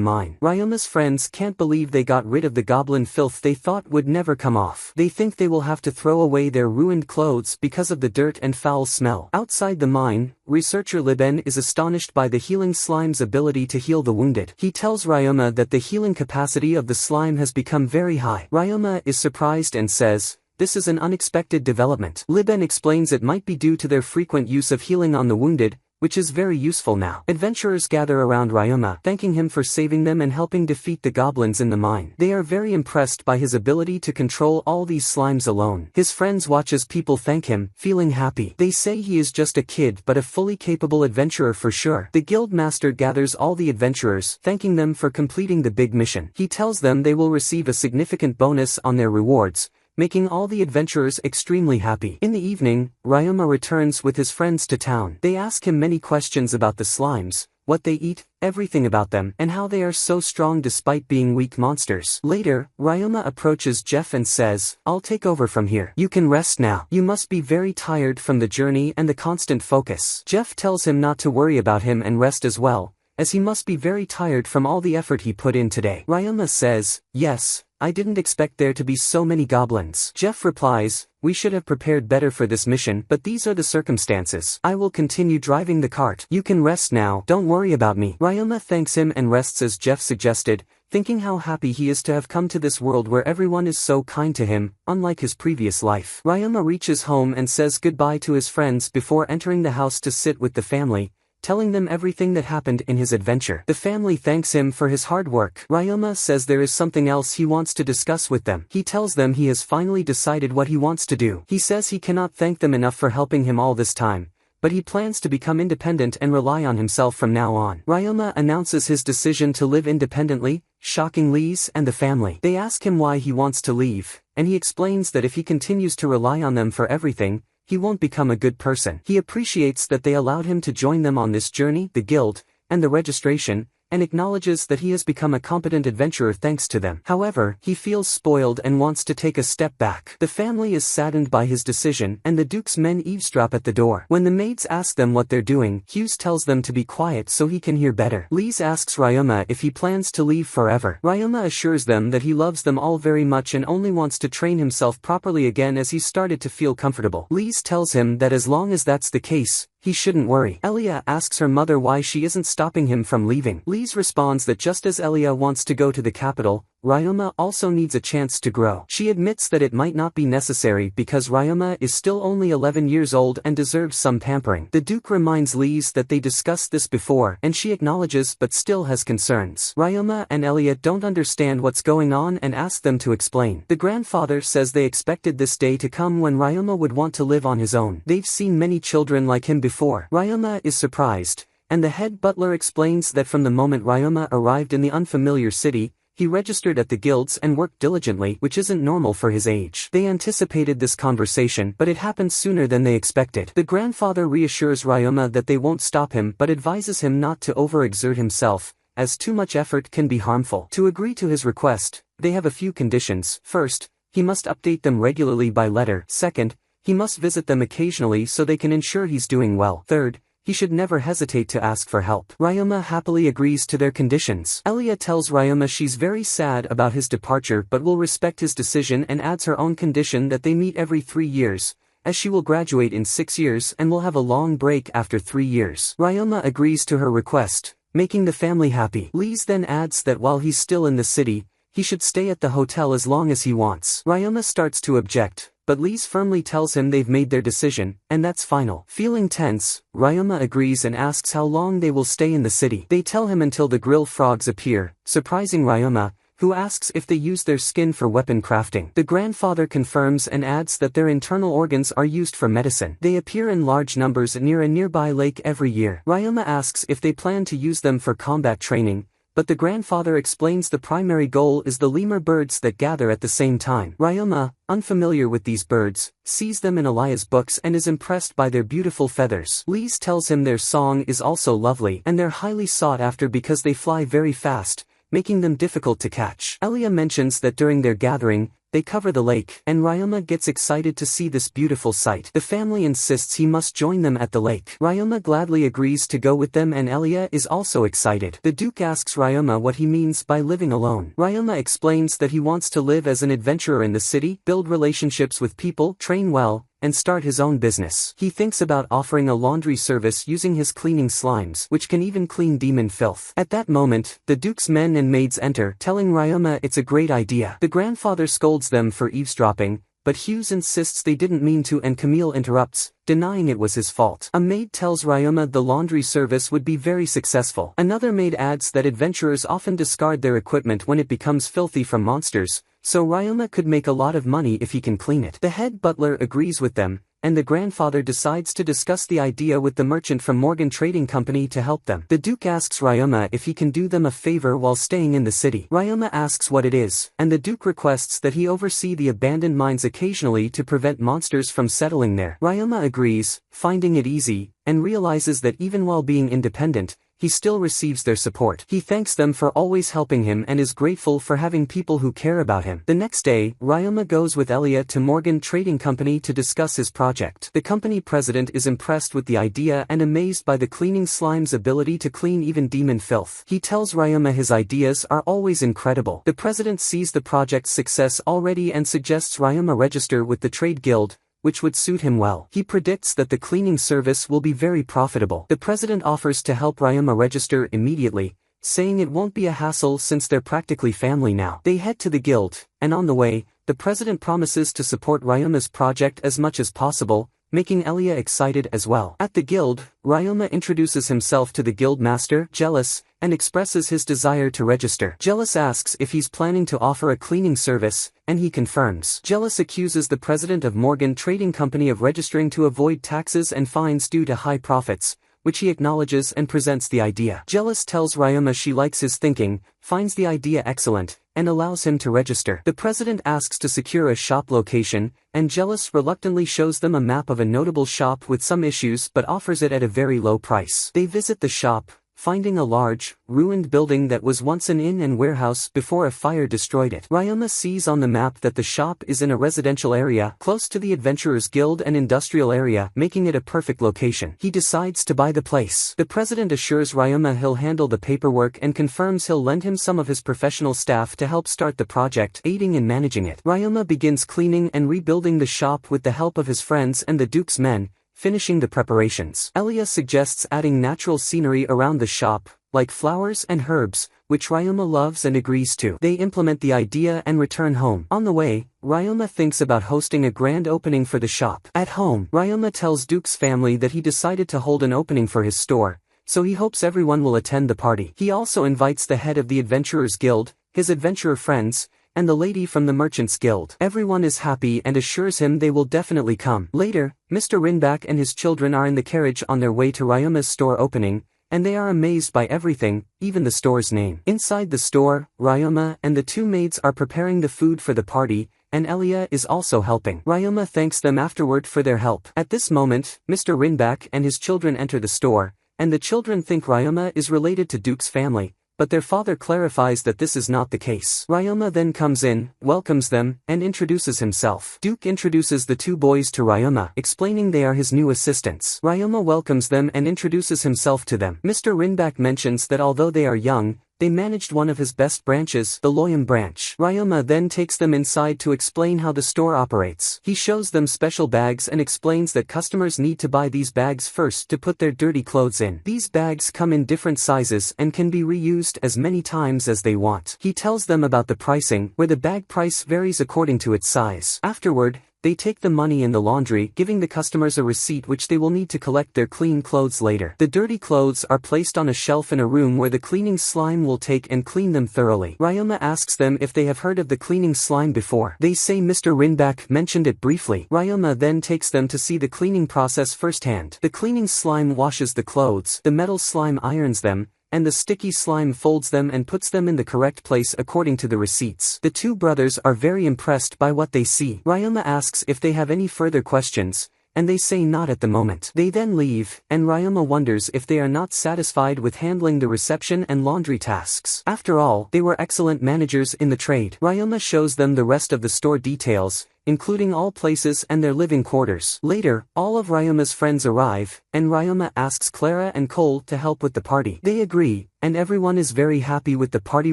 mine. Ryoma's friends can't believe they got rid of the goblin filth they thought would never come off. They think they will have to throw away their ruined clothes because of the dirt and foul smell. Outside the mine, researcher Liben is astonished by the healing slime's ability to heal the wounded. He tells Ryoma that the healing capacity of the slime has become very high. Ryoma is surprised and says, "This is an unexpected development." Liben explains it might be due to their frequent use of healing on the wounded, which is very useful now. Adventurers gather around Ryoma, thanking him for saving them and helping defeat the goblins in the mine. They are very impressed by his ability to control all these slimes alone. His friends watch as people thank him, feeling happy. They say he is just a kid but a fully capable adventurer for sure. The guild master gathers all the adventurers, thanking them for completing the big mission. He tells them they will receive a significant bonus on their rewards, making all the adventurers extremely happy. In the evening, Ryoma returns with his friends to town. They ask him many questions about the slimes, what they eat, everything about them, and how they are so strong despite being weak monsters. Later, Ryoma approaches Jeff and says, "I'll take over from here. You can rest now. You must be very tired from the journey and the constant focus." Jeff tells him not to worry about him and rest as well, as he must be very tired from all the effort he put in today. Ryoma says, "Yes, I didn't expect there to be so many goblins." Jeff replies, "We should have prepared better for this mission, but these are the circumstances. I will continue driving the cart. You can rest now, don't worry about me." Ryoma thanks him and rests as Jeff suggested, thinking how happy he is to have come to this world where everyone is so kind to him, unlike his previous life. Ryoma reaches home and says goodbye to his friends before entering the house to sit with the family, telling them everything that happened in his adventure. The family thanks him for his hard work. Ryoma says there is something else he wants to discuss with them. He tells them he has finally decided what he wants to do. He says he cannot thank them enough for helping him all this time, but he plans to become independent and rely on himself from now on. Ryoma announces his decision to live independently, shocking Lise and the family. They ask him why he wants to leave, and he explains that if he continues to rely on them for everything, he won't become a good person. He appreciates that they allowed him to join them on this journey, the guild, and the registration, and acknowledges that he has become a competent adventurer thanks to them. However, he feels spoiled and wants to take a step back. The family is saddened by his decision, and the Duke's men eavesdrop at the door. When the maids ask them what they're doing, Hughes tells them to be quiet so he can hear better. Lise asks Ryoma if he plans to leave forever. Ryoma assures them that he loves them all very much and only wants to train himself properly again as he started to feel comfortable. Lise tells him that as long as that's the case, he shouldn't worry. Elia asks her mother why she isn't stopping him from leaving. Lise responds that just as Elia wants to go to the capital, Ryoma also needs a chance to grow. She admits that it might not be necessary because Ryoma is still only 11 years old and deserves some pampering. The Duke reminds Lise that they discussed this before, and she acknowledges but still has concerns. Ryoma and Elia don't understand what's going on and ask them to explain. The grandfather says they expected this day to come when Ryoma would want to live on his own. They've seen many children like him before. Ryoma is surprised, and the head butler explains that from the moment Ryoma arrived in the unfamiliar city, he registered at the guilds and worked diligently, which isn't normal for his age. They anticipated this conversation, but it happened sooner than they expected. The grandfather reassures Ryoma that they won't stop him but advises him not to overexert himself, as too much effort can be harmful. To agree to his request, they have a few conditions. First, he must update them regularly by letter. Second, he must visit them occasionally so they can ensure he's doing well. Third, he should never hesitate to ask for help. Ryoma happily agrees to their conditions. Elia tells Ryoma she's very sad about his departure but will respect his decision and adds her own condition that they meet every 3 years, as she will graduate in 6 years and will have a long break after 3 years. Ryoma agrees to her request, making the family happy. Lise then adds that while he's still in the city, he should stay at the hotel as long as he wants. Ryoma starts to object, but Lise firmly tells him they've made their decision, and that's final. Feeling tense, Ryoma agrees and asks how long they will stay in the city. They tell him until the grill frogs appear, surprising Ryoma, who asks if they use their skin for weapon crafting. The grandfather confirms and adds that their internal organs are used for medicine. They appear in large numbers near a nearby lake every year. Ryoma asks if they plan to use them for combat training, but the grandfather explains the primary goal is the lemur birds that gather at the same time. Ryoma, unfamiliar with these birds, sees them in Elia's books and is impressed by their beautiful feathers. Lise tells him their song is also lovely and they're highly sought after because they fly very fast, making them difficult to catch. Elia mentions that during their gathering, they cover the lake, and Ryoma gets excited to see this beautiful sight. The family insists he must join them at the lake. Ryoma gladly agrees to go with them and Elia is also excited. The Duke asks Ryoma what he means by living alone. Ryoma explains that he wants to live as an adventurer in the city, build relationships with people, train well, and start his own business. He thinks about offering a laundry service using his cleaning slimes, which can even clean demon filth. At that moment, the Duke's men and maids enter, telling Ryoma it's a great idea. The grandfather scolds them for eavesdropping, but Hughes insists they didn't mean to and Camille interrupts, denying it was his fault. A maid tells Ryoma the laundry service would be very successful. Another maid adds that adventurers often discard their equipment when it becomes filthy from monsters, so Ryoma could make a lot of money if he can clean it. The head butler agrees with them, and the grandfather decides to discuss the idea with the merchant from Morgan Trading Company to help them. The Duke asks Ryoma if he can do them a favor while staying in the city. Ryoma asks what it is, and the Duke requests that he oversee the abandoned mines occasionally to prevent monsters from settling there. Ryoma agrees, finding it easy, and realizes that even while being independent, he still receives their support. He thanks them for always helping him and is grateful for having people who care about him. The next day, Ryoma goes with Elia to Morgan Trading Company to discuss his project. The company president is impressed with the idea and amazed by the cleaning slime's ability to clean even demon filth. He tells Ryoma his ideas are always incredible. The president sees the project's success already and suggests Ryoma register with the trade guild, which would suit him well. He predicts that the cleaning service will be very profitable. The president offers to help Ryoma register immediately, saying it won't be a hassle since they're practically family now. They head to the guild, and on the way, the president promises to support Ryoma's project as much as possible, making Elia excited as well. At the guild, Ryoma introduces himself to the guild master, Jealous, and expresses his desire to register. Jealous asks if he's planning to offer a cleaning service, and he confirms. Jealous accuses the president of Morgan Trading Company of registering to avoid taxes and fines due to high profits, which he acknowledges and presents the idea. Jealous tells Ryoma she likes his thinking, finds the idea excellent, and allows him to register. The president asks to secure a shop location, and Jealous reluctantly shows them a map of a notable shop with some issues but offers it at a very low price. They visit the shop, finding a large, ruined building that was once an inn and warehouse before a fire destroyed it. Ryoma sees on the map that the shop is in a residential area, close to the Adventurers Guild and industrial area, making it a perfect location. He decides to buy the place. The president assures Ryoma he'll handle the paperwork and confirms he'll lend him some of his professional staff to help start the project, aiding in managing it. Ryoma begins cleaning and rebuilding the shop with the help of his friends and the Duke's men, finishing the preparations. Elia suggests adding natural scenery around the shop, like flowers and herbs, which Ryoma loves and agrees to. They implement the idea and return home. On the way, Ryoma thinks about hosting a grand opening for the shop. At home, Ryoma tells Duke's family that he decided to hold an opening for his store, so he hopes everyone will attend the party. He also invites the head of the Adventurers Guild, his adventurer friends, and the lady from the Merchants Guild. Everyone is happy and assures him they will definitely come. Later, Mr. Rinback and his children are in the carriage on their way to Ryoma's store opening, and they are amazed by everything, even the store's name. Inside the store, Ryoma and the two maids are preparing the food for the party, and Elia is also helping. Ryoma thanks them afterward for their help. At this moment, Mr. Rinback and his children enter the store, and the children think Ryoma is related to Duke's family, but their father clarifies that this is not the case. Ryoma then comes in, welcomes them, and introduces himself. Duke introduces the two boys to Ryoma, explaining they are his new assistants. Ryoma welcomes them and introduces himself to them. Mr. Rinback mentions that although they are young, they managed one of his best branches, the Loyum branch. Ryoma then takes them inside to explain how the store operates. He shows them special bags and explains that customers need to buy these bags first to put their dirty clothes in. These bags come in different sizes and can be reused as many times as they want. He tells them about the pricing, where the bag price varies according to its size. Afterward, they take the money in the laundry, giving the customers a receipt which they will need to collect their clean clothes later. The dirty clothes are placed on a shelf in a room where the cleaning slime will take and clean them thoroughly. Ryoma asks them if they have heard of the cleaning slime before. They say Mr. Rinback mentioned it briefly. Ryoma then takes them to see the cleaning process firsthand. The cleaning slime washes the clothes, the metal slime irons them, and the sticky slime folds them and puts them in the correct place according to the receipts. The two brothers are very impressed by what they see. Ryoma asks if they have any further questions, and they say not at the moment. They then leave, and Ryoma wonders if they are not satisfied with handling the reception and laundry tasks. After all, they were excellent managers in the trade. Ryoma shows them the rest of the store details, including all places and their living quarters. Later, all of Ryoma's friends arrive, and Ryoma asks Clara and Cole to help with the party. They agree, and everyone is very happy with the party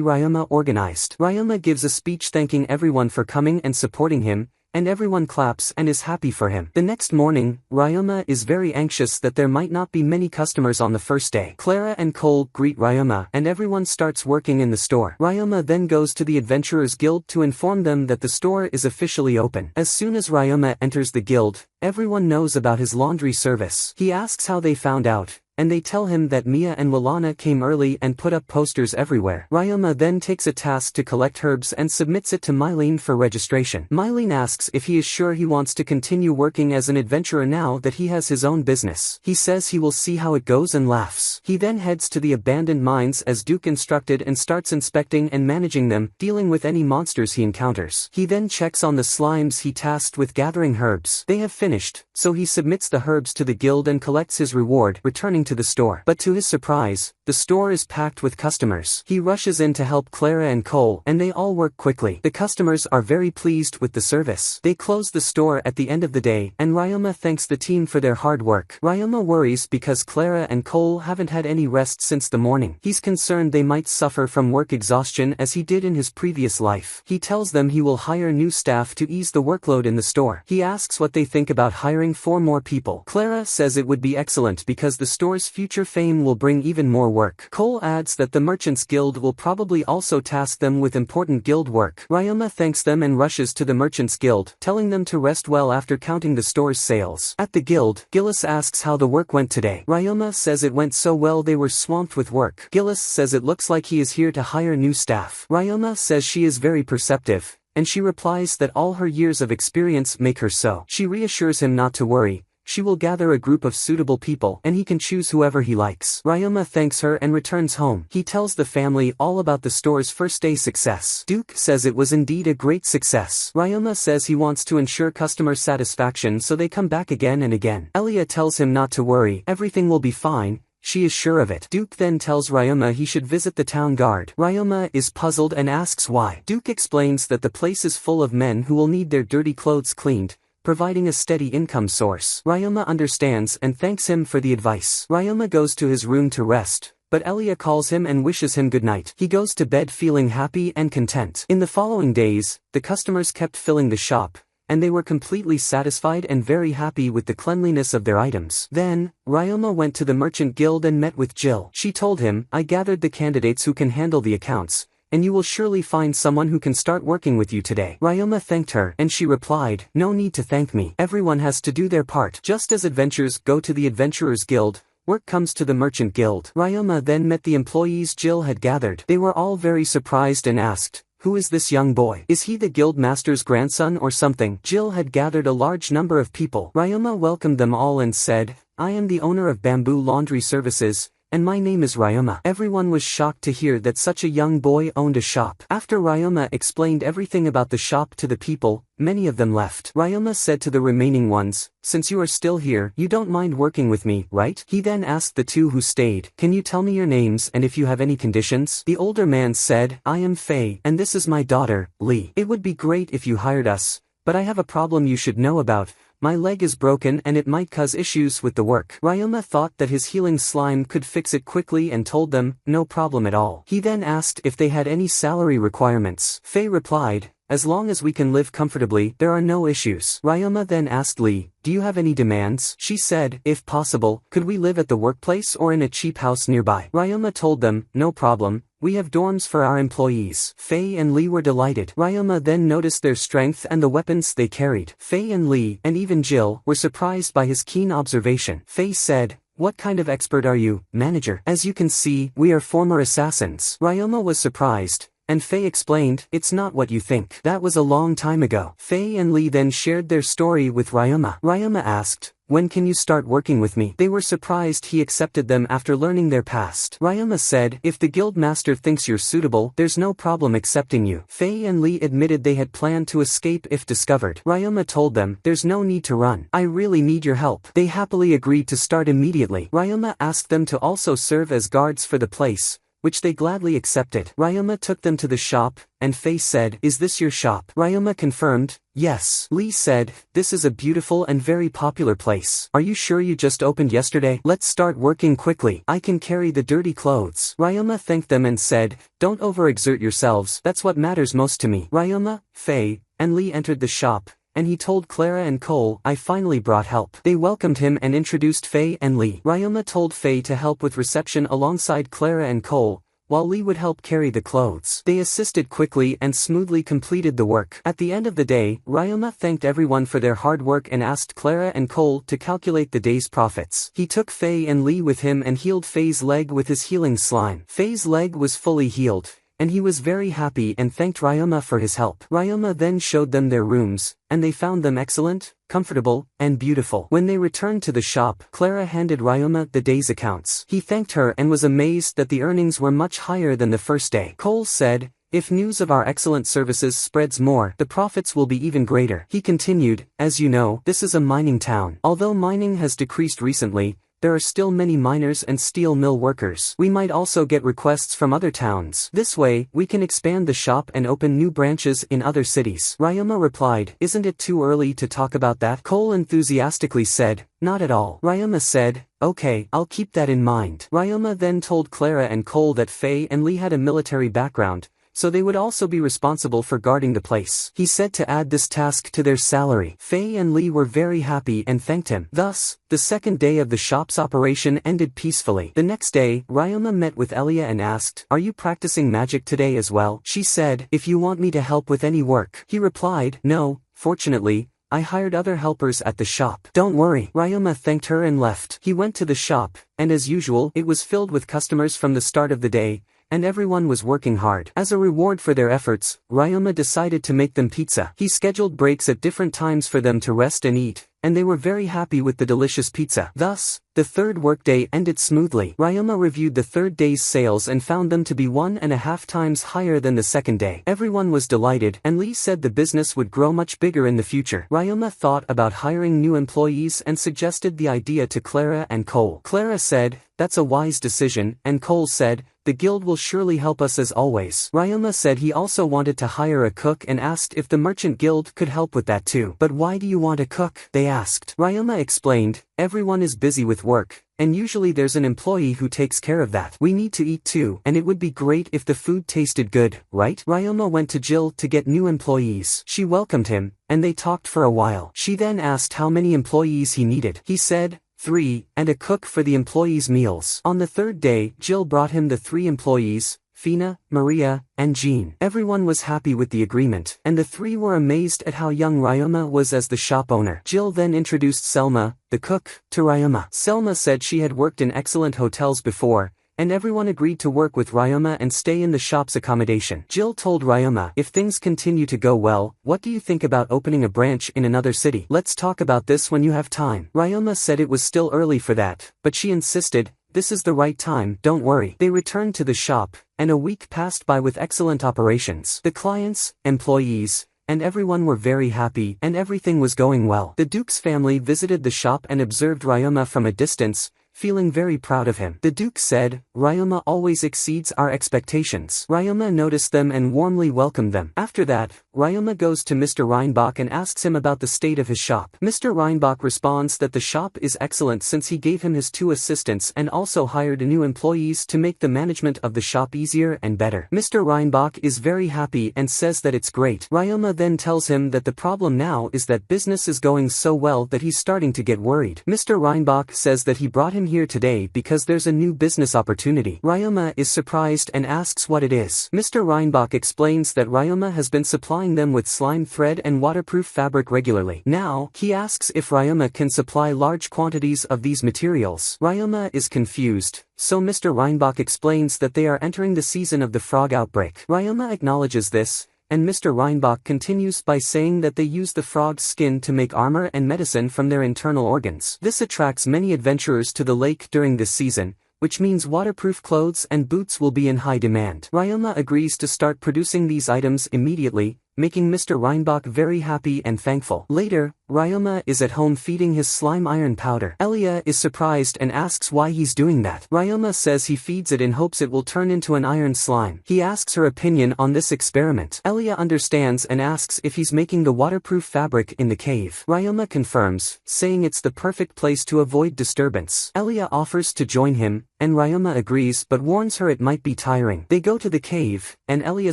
Ryoma organized. Ryoma gives a speech thanking everyone for coming and supporting him, and everyone claps and is happy for him. The next morning, Ryoma is very anxious that there might not be many customers on the first day. Clara and Cole greet Ryoma, and everyone starts working in the store. Ryoma then goes to the Adventurers Guild to inform them that the store is officially open. As soon as Ryoma enters the guild, everyone knows about his laundry service. He asks how they found out, and they tell him that Mia and Walana came early and put up posters everywhere. Ryoma then takes a task to collect herbs and submits it to Mylene for registration. Mylene asks if he is sure he wants to continue working as an adventurer now that he has his own business. He says he will see how it goes and laughs. He then heads to the abandoned mines as Duke instructed and starts inspecting and managing them, dealing with any monsters he encounters. He then checks on the slimes he tasked with gathering herbs. They have finished, so he submits the herbs to the guild and collects his reward, returning to the store. But to his surprise, the store is packed with customers. He rushes in to help Clara and Cole, and they all work quickly. The customers are very pleased with the service. They close the store at the end of the day, and Ryoma thanks the team for their hard work. Ryoma worries because Clara and Cole haven't had any rest since the morning. He's concerned they might suffer from work exhaustion as he did in his previous life. He tells them he will hire new staff to ease the workload in the store. He asks what they think about hiring 4 more people. Clara says it would be excellent because the store's future fame will bring even more work. Cole adds that the Merchants Guild will probably also task them with important guild work. Ryoma thanks them and rushes to the Merchants Guild, telling them to rest well after counting the store's sales. At the guild, Gillis asks how the work went today. Ryoma says it went so well they were swamped with work. Gillis says it looks like he is here to hire new staff. Ryoma says she is very perceptive, and she replies that all her years of experience make her so. She reassures him not to worry. She will gather a group of suitable people, and he can choose whoever he likes. Ryoma thanks her and returns home. He tells the family all about the store's first day success. Duke says it was indeed a great success. Ryoma says he wants to ensure customer satisfaction so they come back again and again. Elia tells him not to worry, everything will be fine. She is sure of it. Duke then tells Ryoma he should visit the town guard. Ryoma is puzzled and asks why. Duke explains that the place is full of men who will need their dirty clothes cleaned, providing a steady income source. Ryoma understands and thanks him for the advice. Ryoma goes to his room to rest, but Elia calls him and wishes him good night. He goes to bed feeling happy and content. In the following days, the customers kept filling the shop, and they were completely satisfied and very happy with the cleanliness of their items. Then, Ryoma went to the Merchant Guild and met with Jill. She told him, I gathered the candidates who can handle the accounts, and you will surely find someone who can start working with you today. Ryoma thanked her, and she replied, no need to thank me. Everyone has to do their part. Just as adventurers go to the Adventurers Guild, work comes to the Merchant Guild. Ryoma then met the employees Jill had gathered. They were all very surprised and asked, who is this young boy? Is he the guild master's grandson or something? Jill had gathered a large number of people. Ryoma welcomed them all and said, I am the owner of Bamboo Laundry Services, and my name is Ryoma. Everyone was shocked to hear that such a young boy owned a shop. After Ryoma explained everything about the shop to the people, many of them left. Ryoma said to the remaining ones, "Since you are still here, you don't mind working with me, right?" He then asked the two who stayed, "Can you tell me your names and if you have any conditions?" The older man said, "I am Faye, and this is my daughter, Lee. It would be great if you hired us, but I have a problem you should know about. My leg is broken and it might cause issues with the work." Ryoma thought that his healing slime could fix it quickly and told them, no problem at all. He then asked if they had any salary requirements. Faye replied, "As long as we can live comfortably, there are no issues." Ryoma then asked Lee, "Do you have any demands?" She said, "If possible, could we live at the workplace or in a cheap house nearby?" Ryoma told them, "No problem. We have dorms for our employees." Faye and Lee were delighted. Ryoma then noticed their strength and the weapons they carried. Faye and Lee, and even Jill, were surprised by his keen observation. Faye said, "What kind of expert are you, manager?" "As you can see, we are former assassins." Ryoma was surprised, and Faye explained, "It's not what you think. That was a long time ago." Faye and Lee then shared their story with Ryoma. Ryoma asked, "When can you start working with me?" They were surprised he accepted them after learning their past. Ryoma said, "If the guild master thinks you're suitable, there's no problem accepting you." Faye and Lee admitted they had planned to escape if discovered. Ryoma told them, "There's no need to run. I really need your help." They happily agreed to start immediately. Ryoma asked them to also serve as guards for the place, which they gladly accepted. Ryoma took them to the shop, and Faye said, "Is this your shop?" Ryoma confirmed, "Yes." Lee said, "This is a beautiful and very popular place. Are you sure you just opened yesterday? Let's start working quickly. I can carry the dirty clothes." Ryoma thanked them and said, "Don't overexert yourselves, that's what matters most to me." Ryoma, Faye, and Lee entered the shop, and he told Clara and Cole, "I finally brought help." They welcomed him and introduced Faye and Lee. Ryoma told Faye to help with reception alongside Clara and Cole, while Lee would help carry the clothes. They assisted quickly and smoothly completed the work. At the end of the day, Ryoma thanked everyone for their hard work and asked Clara and Cole to calculate the day's profits. He took Faye and Lee with him and healed Faye's leg with his healing slime. Faye's leg was fully healed, and he was very happy and thanked Ryoma for his help. Ryoma then showed them their rooms, and they found them excellent, comfortable, and beautiful. When they returned to the shop, Clara handed Ryoma the day's accounts. He thanked her and was amazed that the earnings were much higher than the first day. Cole said, "If news of our excellent services spreads more, the profits will be even greater." He continued, "As you know, this is a mining town. Although mining has decreased recently, there are still many miners and steel mill workers. We might also get requests from other towns. This way, we can expand the shop and open new branches in other cities." Ryoma replied, "Isn't it too early to talk about that?" Cole enthusiastically said, "Not at all." Ryoma said, "Okay, I'll keep that in mind." Ryoma then told Clara and Cole that Faye and Lee had a military background, so they would also be responsible for guarding the place. He said to add this task to their salary. Faye and Lee were very happy and thanked him. Thus, the second day of the shop's operation ended peacefully. The next day, Ryoma met with Elia and asked, "Are you practicing magic today as well?" She said, "If you want me to help with any work." He replied, "No, fortunately, I hired other helpers at the shop." "Don't worry." Ryoma thanked her and left. He went to the shop, and as usual, it was filled with customers from the start of the day, and everyone was working hard. As a reward for their efforts, Ryoma decided to make them pizza. He scheduled breaks at different times for them to rest and eat, and they were very happy with the delicious pizza. Thus, the third workday ended smoothly. Ryoma reviewed the third day's sales and found them to be 1.5 times higher than the second day. Everyone was delighted, and Lee said the business would grow much bigger in the future. Ryoma thought about hiring new employees and suggested the idea to Clara and Cole. Clara said, "That's a wise decision," and Cole said, "The guild will surely help us as always." Ryoma said he also wanted to hire a cook and asked if the merchant guild could help with that too. "But why do you want a cook?" they asked. Ryoma explained, "Everyone is busy with work, and usually there's an employee who takes care of that. We need to eat too, and it would be great if the food tasted good, right?" Ryoma went to Jill to get new employees. She welcomed him, and they talked for a while. She then asked how many employees he needed. He said, 3, and a cook for the employees' meals. On the third day, Jill brought him the 3 employees, Fina, Maria, and Jean. Everyone was happy with the agreement, and the 3 were amazed at how young Ryoma was as the shop owner. Jill then introduced Selma, the cook, to Ryoma. Selma said she had worked in excellent hotels before, and everyone agreed to work with Ryoma and stay in the shop's accommodation. Jill told Ryoma, "If things continue to go well, what do you think about opening a branch in another city? Let's talk about this when you have time." Ryoma said it was still early for that, but she insisted, this is the right time, don't worry. They returned to the shop, and a week passed by with excellent operations. The clients, employees, and everyone were very happy, and everything was going well. The Duke's family visited the shop and observed Ryoma from a distance, feeling very proud of him. The Duke said, "Ryoma always exceeds our expectations." Ryoma noticed them and warmly welcomed them. After that, Ryoma goes to Mr. Reinbach and asks him about the state of his shop. Mr. Reinbach responds that the shop is excellent since he gave him his 2 assistants and also hired new employees to make the management of the shop easier and better. Mr. Reinbach is very happy and says that it's great. Ryoma then tells him that the problem now is that business is going so well that he's starting to get worried. Mr. Reinbach says that he brought him here today because there's a new business opportunity. Ryoma is surprised and asks what it is. Mr. Reinbach explains that Ryoma has been supplying them with slime thread and waterproof fabric regularly. Now, he asks if Ryoma can supply large quantities of these materials. Ryoma is confused, so Mr. Reinbach explains that they are entering the season of the frog outbreak. Ryoma acknowledges this, and Mr. Reinbach continues by saying that they use the frog's skin to make armor and medicine from their internal organs. This attracts many adventurers to the lake during this season, which means waterproof clothes and boots will be in high demand. Ryoma agrees to start producing these items immediately, making Mr. Reinbach very happy and thankful. Later, Ryoma is at home feeding his slime iron powder. Elia is surprised and asks why he's doing that. Ryoma says he feeds it in hopes it will turn into an iron slime. He asks her opinion on this experiment. Elia understands and asks if he's making the waterproof fabric in the cave. Ryoma confirms, saying it's the perfect place to avoid disturbance. Elia offers to join him, and Ryoma agrees but warns her it might be tiring. They go to the cave, and Elia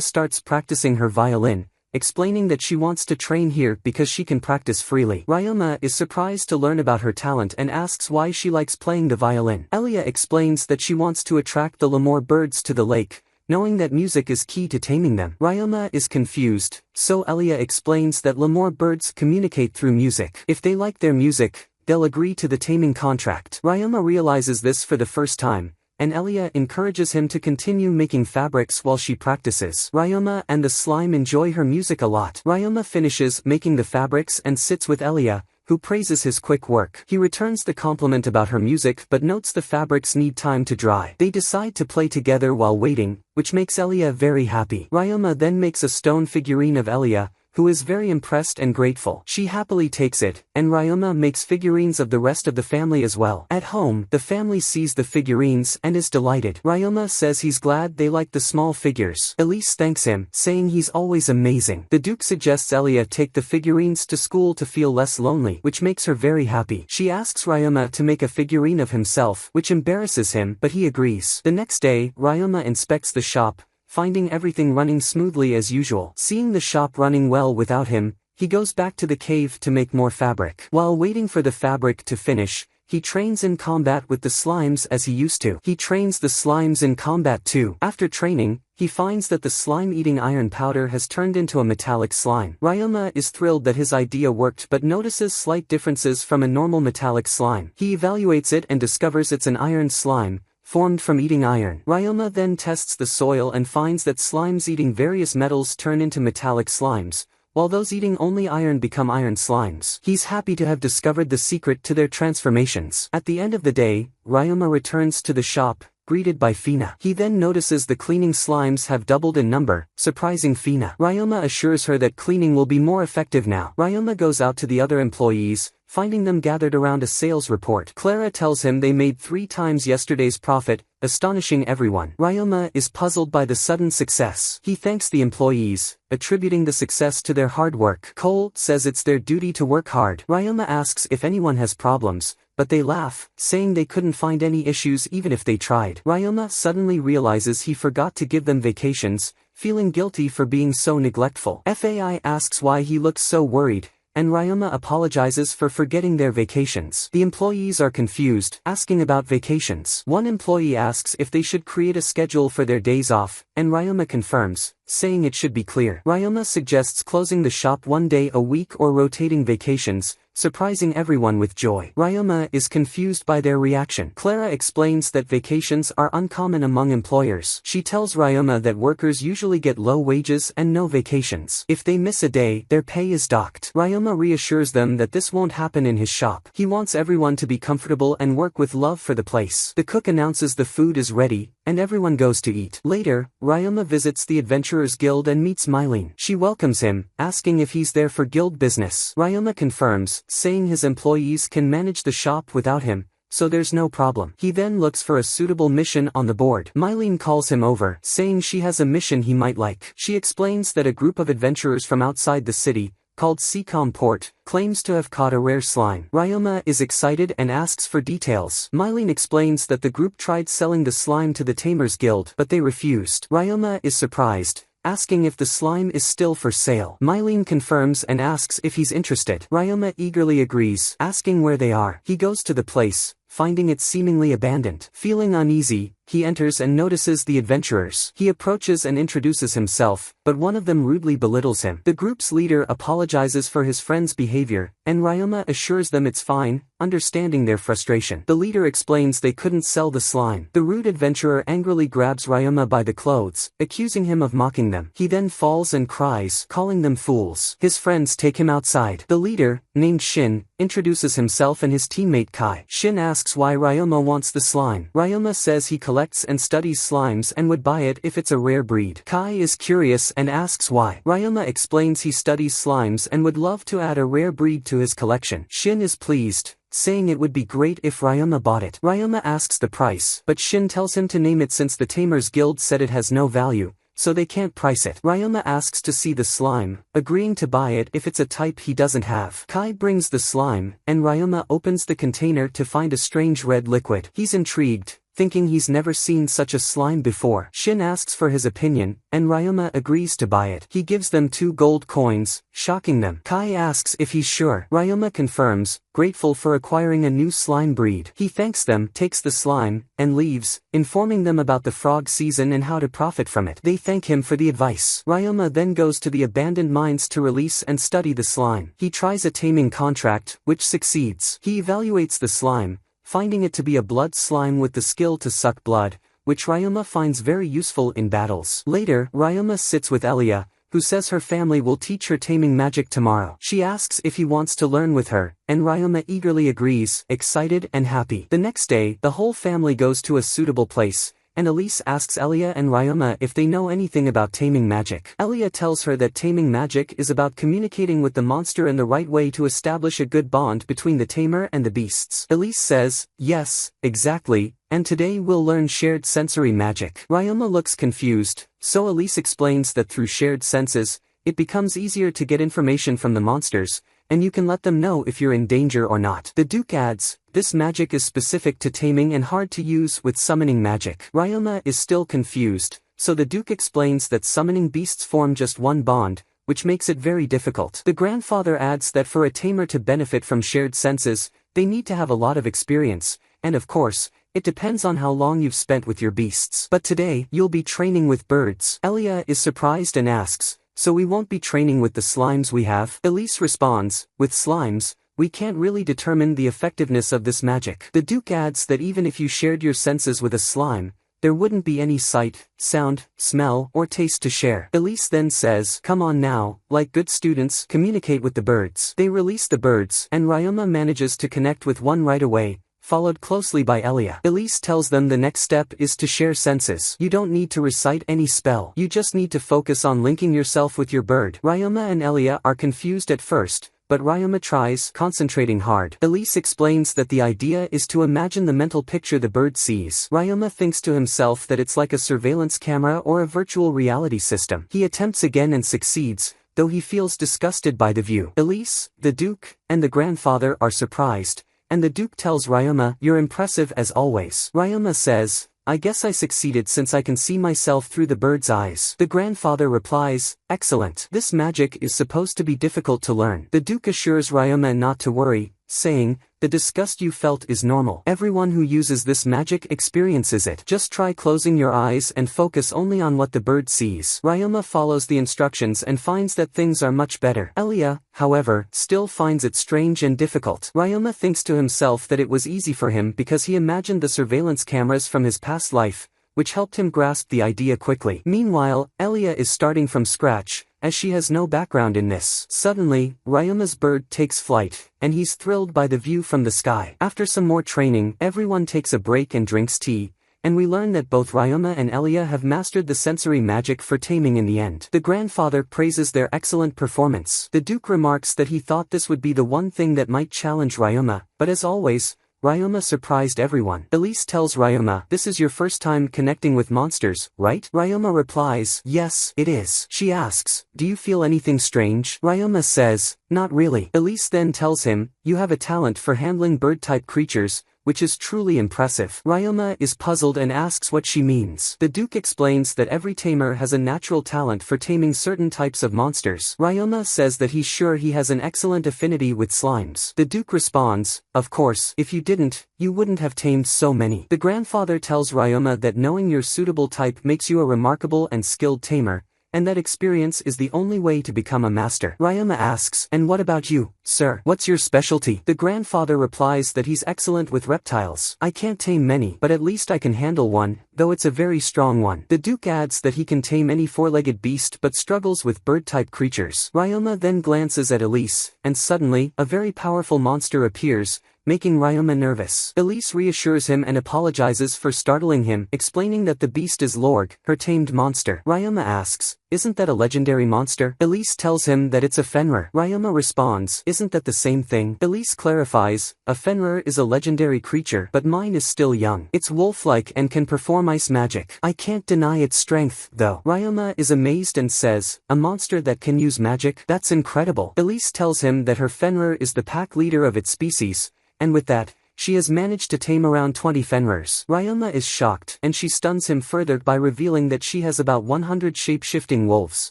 starts practicing her violin, explaining that she wants to train here because she can practice freely. Ryoma is surprised to learn about her talent and asks why she likes playing the violin. Elia explains that she wants to attract the lemur birds to the lake, knowing that music is key to taming them. Ryoma is confused, so Elia explains that lemur birds communicate through music. If they like their music, they'll agree to the taming contract. Ryoma realizes this for the first time, and Elia encourages him to continue making fabrics while she practices. Ryoma and the slime enjoy her music a lot. Ryoma finishes making the fabrics and sits with Elia, who praises his quick work. He returns the compliment about her music but notes the fabrics need time to dry. They decide to play together while waiting, which makes Elia very happy. Ryoma then makes a stone figurine of Elia, who is very impressed and grateful. She happily takes it, and Ryoma makes figurines of the rest of the family as well. At home, the family sees the figurines and is delighted. Ryoma says he's glad they like the small figures. Elise thanks him, saying he's always amazing. The Duke suggests Elia take the figurines to school to feel less lonely, which makes her very happy. She asks Ryoma to make a figurine of himself, which embarrasses him, but he agrees. The next day, Ryoma inspects the shop, finding everything running smoothly as usual. Seeing the shop running well without him, he goes back to the cave to make more fabric. While waiting for the fabric to finish, he trains in combat with the slimes as he used to. He trains the slimes in combat too. After training, he finds that the slime-eating iron powder has turned into a metallic slime. Ryoma is thrilled that his idea worked but notices slight differences from a normal metallic slime. He evaluates it and discovers it's an iron slime, formed from eating iron. Ryoma then tests the soil and finds that slimes eating various metals turn into metallic slimes, while those eating only iron become iron slimes. He's happy to have discovered the secret to their transformations. At the end of the day, Ryoma returns to the shop, greeted by Fina. He then notices the cleaning slimes have doubled in number, surprising Fina. Ryoma assures her that cleaning will be more effective now. Ryoma goes out to the other employees, finding them gathered around a sales report. Clara tells him they made 3 times yesterday's profit, astonishing everyone. Ryoma is puzzled by the sudden success. He thanks the employees, attributing the success to their hard work. Cole says it's their duty to work hard. Ryoma asks if anyone has problems, but they laugh, saying they couldn't find any issues even if they tried. Ryoma suddenly realizes he forgot to give them vacations, feeling guilty for being so neglectful. FAI asks why he looks so worried, and Ryoma apologizes for forgetting their vacations. The employees are confused, asking about vacations. One employee asks if they should create a schedule for their days off, and Ryoma confirms, saying it should be clear. Ryoma suggests closing the shop 1 day a week or rotating vacations, surprising everyone with joy. Ryoma is confused by their reaction. Clara explains that vacations are uncommon among employers. She tells Ryoma that workers usually get low wages and no vacations. If they miss a day, their pay is docked. Ryoma reassures them that this won't happen in his shop. He wants everyone to be comfortable and work with love for the place. The cook announces the food is ready, and everyone goes to eat. Later, Ryoma visits the Adventurers Guild and meets Mylene. She welcomes him, asking if he's there for guild business. Ryoma confirms, saying his employees can manage the shop without him, so there's no problem. He then looks for a suitable mission on the board. Mylene calls him over, saying she has a mission he might like. She explains that a group of adventurers from outside the city, called Seacom Port, claims to have caught a rare slime. Ryoma is excited and asks for details. Mylene explains that the group tried selling the slime to the Tamers Guild, but they refused. Ryoma is surprised, asking if the slime is still for sale. Mylene confirms and asks if he's interested. Ryoma eagerly agrees, asking where they are. He goes to the place, finding it seemingly abandoned. Feeling uneasy, he enters and notices the adventurers. He approaches and introduces himself, but one of them rudely belittles him. The group's leader apologizes for his friend's behavior, and Ryoma assures them it's fine, understanding their frustration. The leader explains they couldn't sell the slime. The rude adventurer angrily grabs Ryoma by the clothes, accusing him of mocking them. He then falls and cries, calling them fools. His friends take him outside. The leader, named Shin, introduces himself and his teammate Kai. Shin asks why Ryoma wants the slime. Ryoma says he collects and studies slimes and would buy it if it's a rare breed. Kai is curious and asks why. Ryoma explains he studies slimes and would love to add a rare breed to his collection. Shin is pleased, saying it would be great if Ryoma bought it. Ryoma asks the price, but Shin tells him to name it since the Tamers Guild said it has no value, so they can't price it. Ryoma asks to see the slime, agreeing to buy it if it's a type he doesn't have. Kai brings the slime, and Ryoma opens the container to find a strange red liquid. He's intrigued, thinking he's never seen such a slime before. Shin asks for his opinion, and Ryoma agrees to buy it. He gives them 2 gold coins, shocking them. Kai asks if he's sure. Ryoma confirms, grateful for acquiring a new slime breed. He thanks them, takes the slime, and leaves, informing them about the frog season and how to profit from it. They thank him for the advice. Ryoma then goes to the abandoned mines to release and study the slime. He tries a taming contract, which succeeds. He evaluates the slime, finding it to be a blood slime with the skill to suck blood, which Ryoma finds very useful in battles. Later, Ryoma sits with Elia, who says her family will teach her taming magic tomorrow. She asks if he wants to learn with her, and Ryoma eagerly agrees, excited and happy. The next day, the whole family goes to a suitable place, and Elise asks Elia and Ryoma if they know anything about taming magic. Elia tells her that taming magic is about communicating with the monster in the right way to establish a good bond between the tamer and the beasts. Elise says, yes, exactly, and today we'll learn shared sensory magic. Ryoma looks confused, so Elise explains that through shared senses, it becomes easier to get information from the monsters, and you can let them know if you're in danger or not. The Duke adds, this magic is specific to taming and hard to use with summoning magic. Ryoma is still confused, so the Duke explains that summoning beasts form just one bond, which makes it very difficult. The grandfather adds that for a tamer to benefit from shared senses, they need to have a lot of experience, and of course, it depends on how long you've spent with your beasts. But today, you'll be training with birds. Elia is surprised and asks, so we won't be training with the slimes we have? Elise responds, with slimes, we can't really determine the effectiveness of this magic. The Duke adds that even if you shared your senses with a slime, there wouldn't be any sight, sound, smell, or taste to share. Elise then says, come on now, like good students, communicate with the birds. They release the birds, and Ryoma manages to connect with one right away, followed closely by Elia. Elise tells them the next step is to share senses. You don't need to recite any spell. You just need to focus on linking yourself with your bird. Ryoma and Elia are confused at first, but Ryoma tries, concentrating hard. Elise explains that the idea is to imagine the mental picture the bird sees. Ryoma thinks to himself that it's like a surveillance camera or a virtual reality system. He attempts again and succeeds, though he feels disgusted by the view. Elise, the Duke, and the grandfather are surprised, and the Duke tells Ryoma, you're impressive as always. Ryoma says, I guess I succeeded since I can see myself through the bird's eyes. The grandfather replies, excellent. This magic is supposed to be difficult to learn. The Duke assures Ryoma not to worry, saying, the disgust you felt is normal. Everyone who uses this magic experiences it. Just try closing your eyes and focus only on what the bird sees. Ryoma follows the instructions and finds that things are much better. Elia, however, still finds it strange and difficult. Ryoma thinks to himself that it was easy for him because he imagined the surveillance cameras from his past life, which helped him grasp the idea quickly. Meanwhile, Elia is starting from scratch, as she has no background in this. Suddenly, Ryoma's bird takes flight, and he's thrilled by the view from the sky. After some more training, everyone takes a break and drinks tea, and we learn that both Ryoma and Elia have mastered the sensory magic for taming in the end. The grandfather praises their excellent performance. The Duke remarks that he thought this would be the one thing that might challenge Ryoma, but as always, Ryoma surprised everyone. Elise tells Ryoma, "This is your first time connecting with monsters, right?" Ryoma replies, "Yes, it is." She asks, "Do you feel anything strange?" Ryoma says, "Not really." Elise then tells him, "You have a talent for handling bird-type creatures, which is truly impressive." Ryoma is puzzled and asks what she means. The Duke explains that every tamer has a natural talent for taming certain types of monsters. Ryoma says that he's sure he has an excellent affinity with slimes. The Duke responds, "Of course, if you didn't, you wouldn't have tamed so many." The grandfather tells Ryoma that knowing your suitable type makes you a remarkable and skilled tamer, and that experience is the only way to become a master. Ryoma asks, "And what about you, sir? What's your specialty?" The grandfather replies that he's excellent with reptiles. "I can't tame many, but at least I can handle one, though it's a very strong one." The Duke adds that he can tame any four-legged beast but struggles with bird-type creatures. Ryoma then glances at Elise, and suddenly, a very powerful monster appears, making Ryoma nervous. Elise reassures him and apologizes for startling him, explaining that the beast is Lorg, her tamed monster. Ryoma asks, "Isn't that a legendary monster?" Elise tells him that it's a Fenrir. Ryoma responds, "Isn't that the same thing?" Elise clarifies, "A Fenrir is a legendary creature, but mine is still young. It's wolf-like and can perform ice magic. I can't deny its strength, though." Ryoma is amazed and says, "A monster that can use magic? That's incredible." Elise tells him that her Fenrir is the pack leader of its species, and with that, she has managed to tame around 20 Fenrirs. Ryoma is shocked, and she stuns him further by revealing that she has about 100 shape-shifting wolves.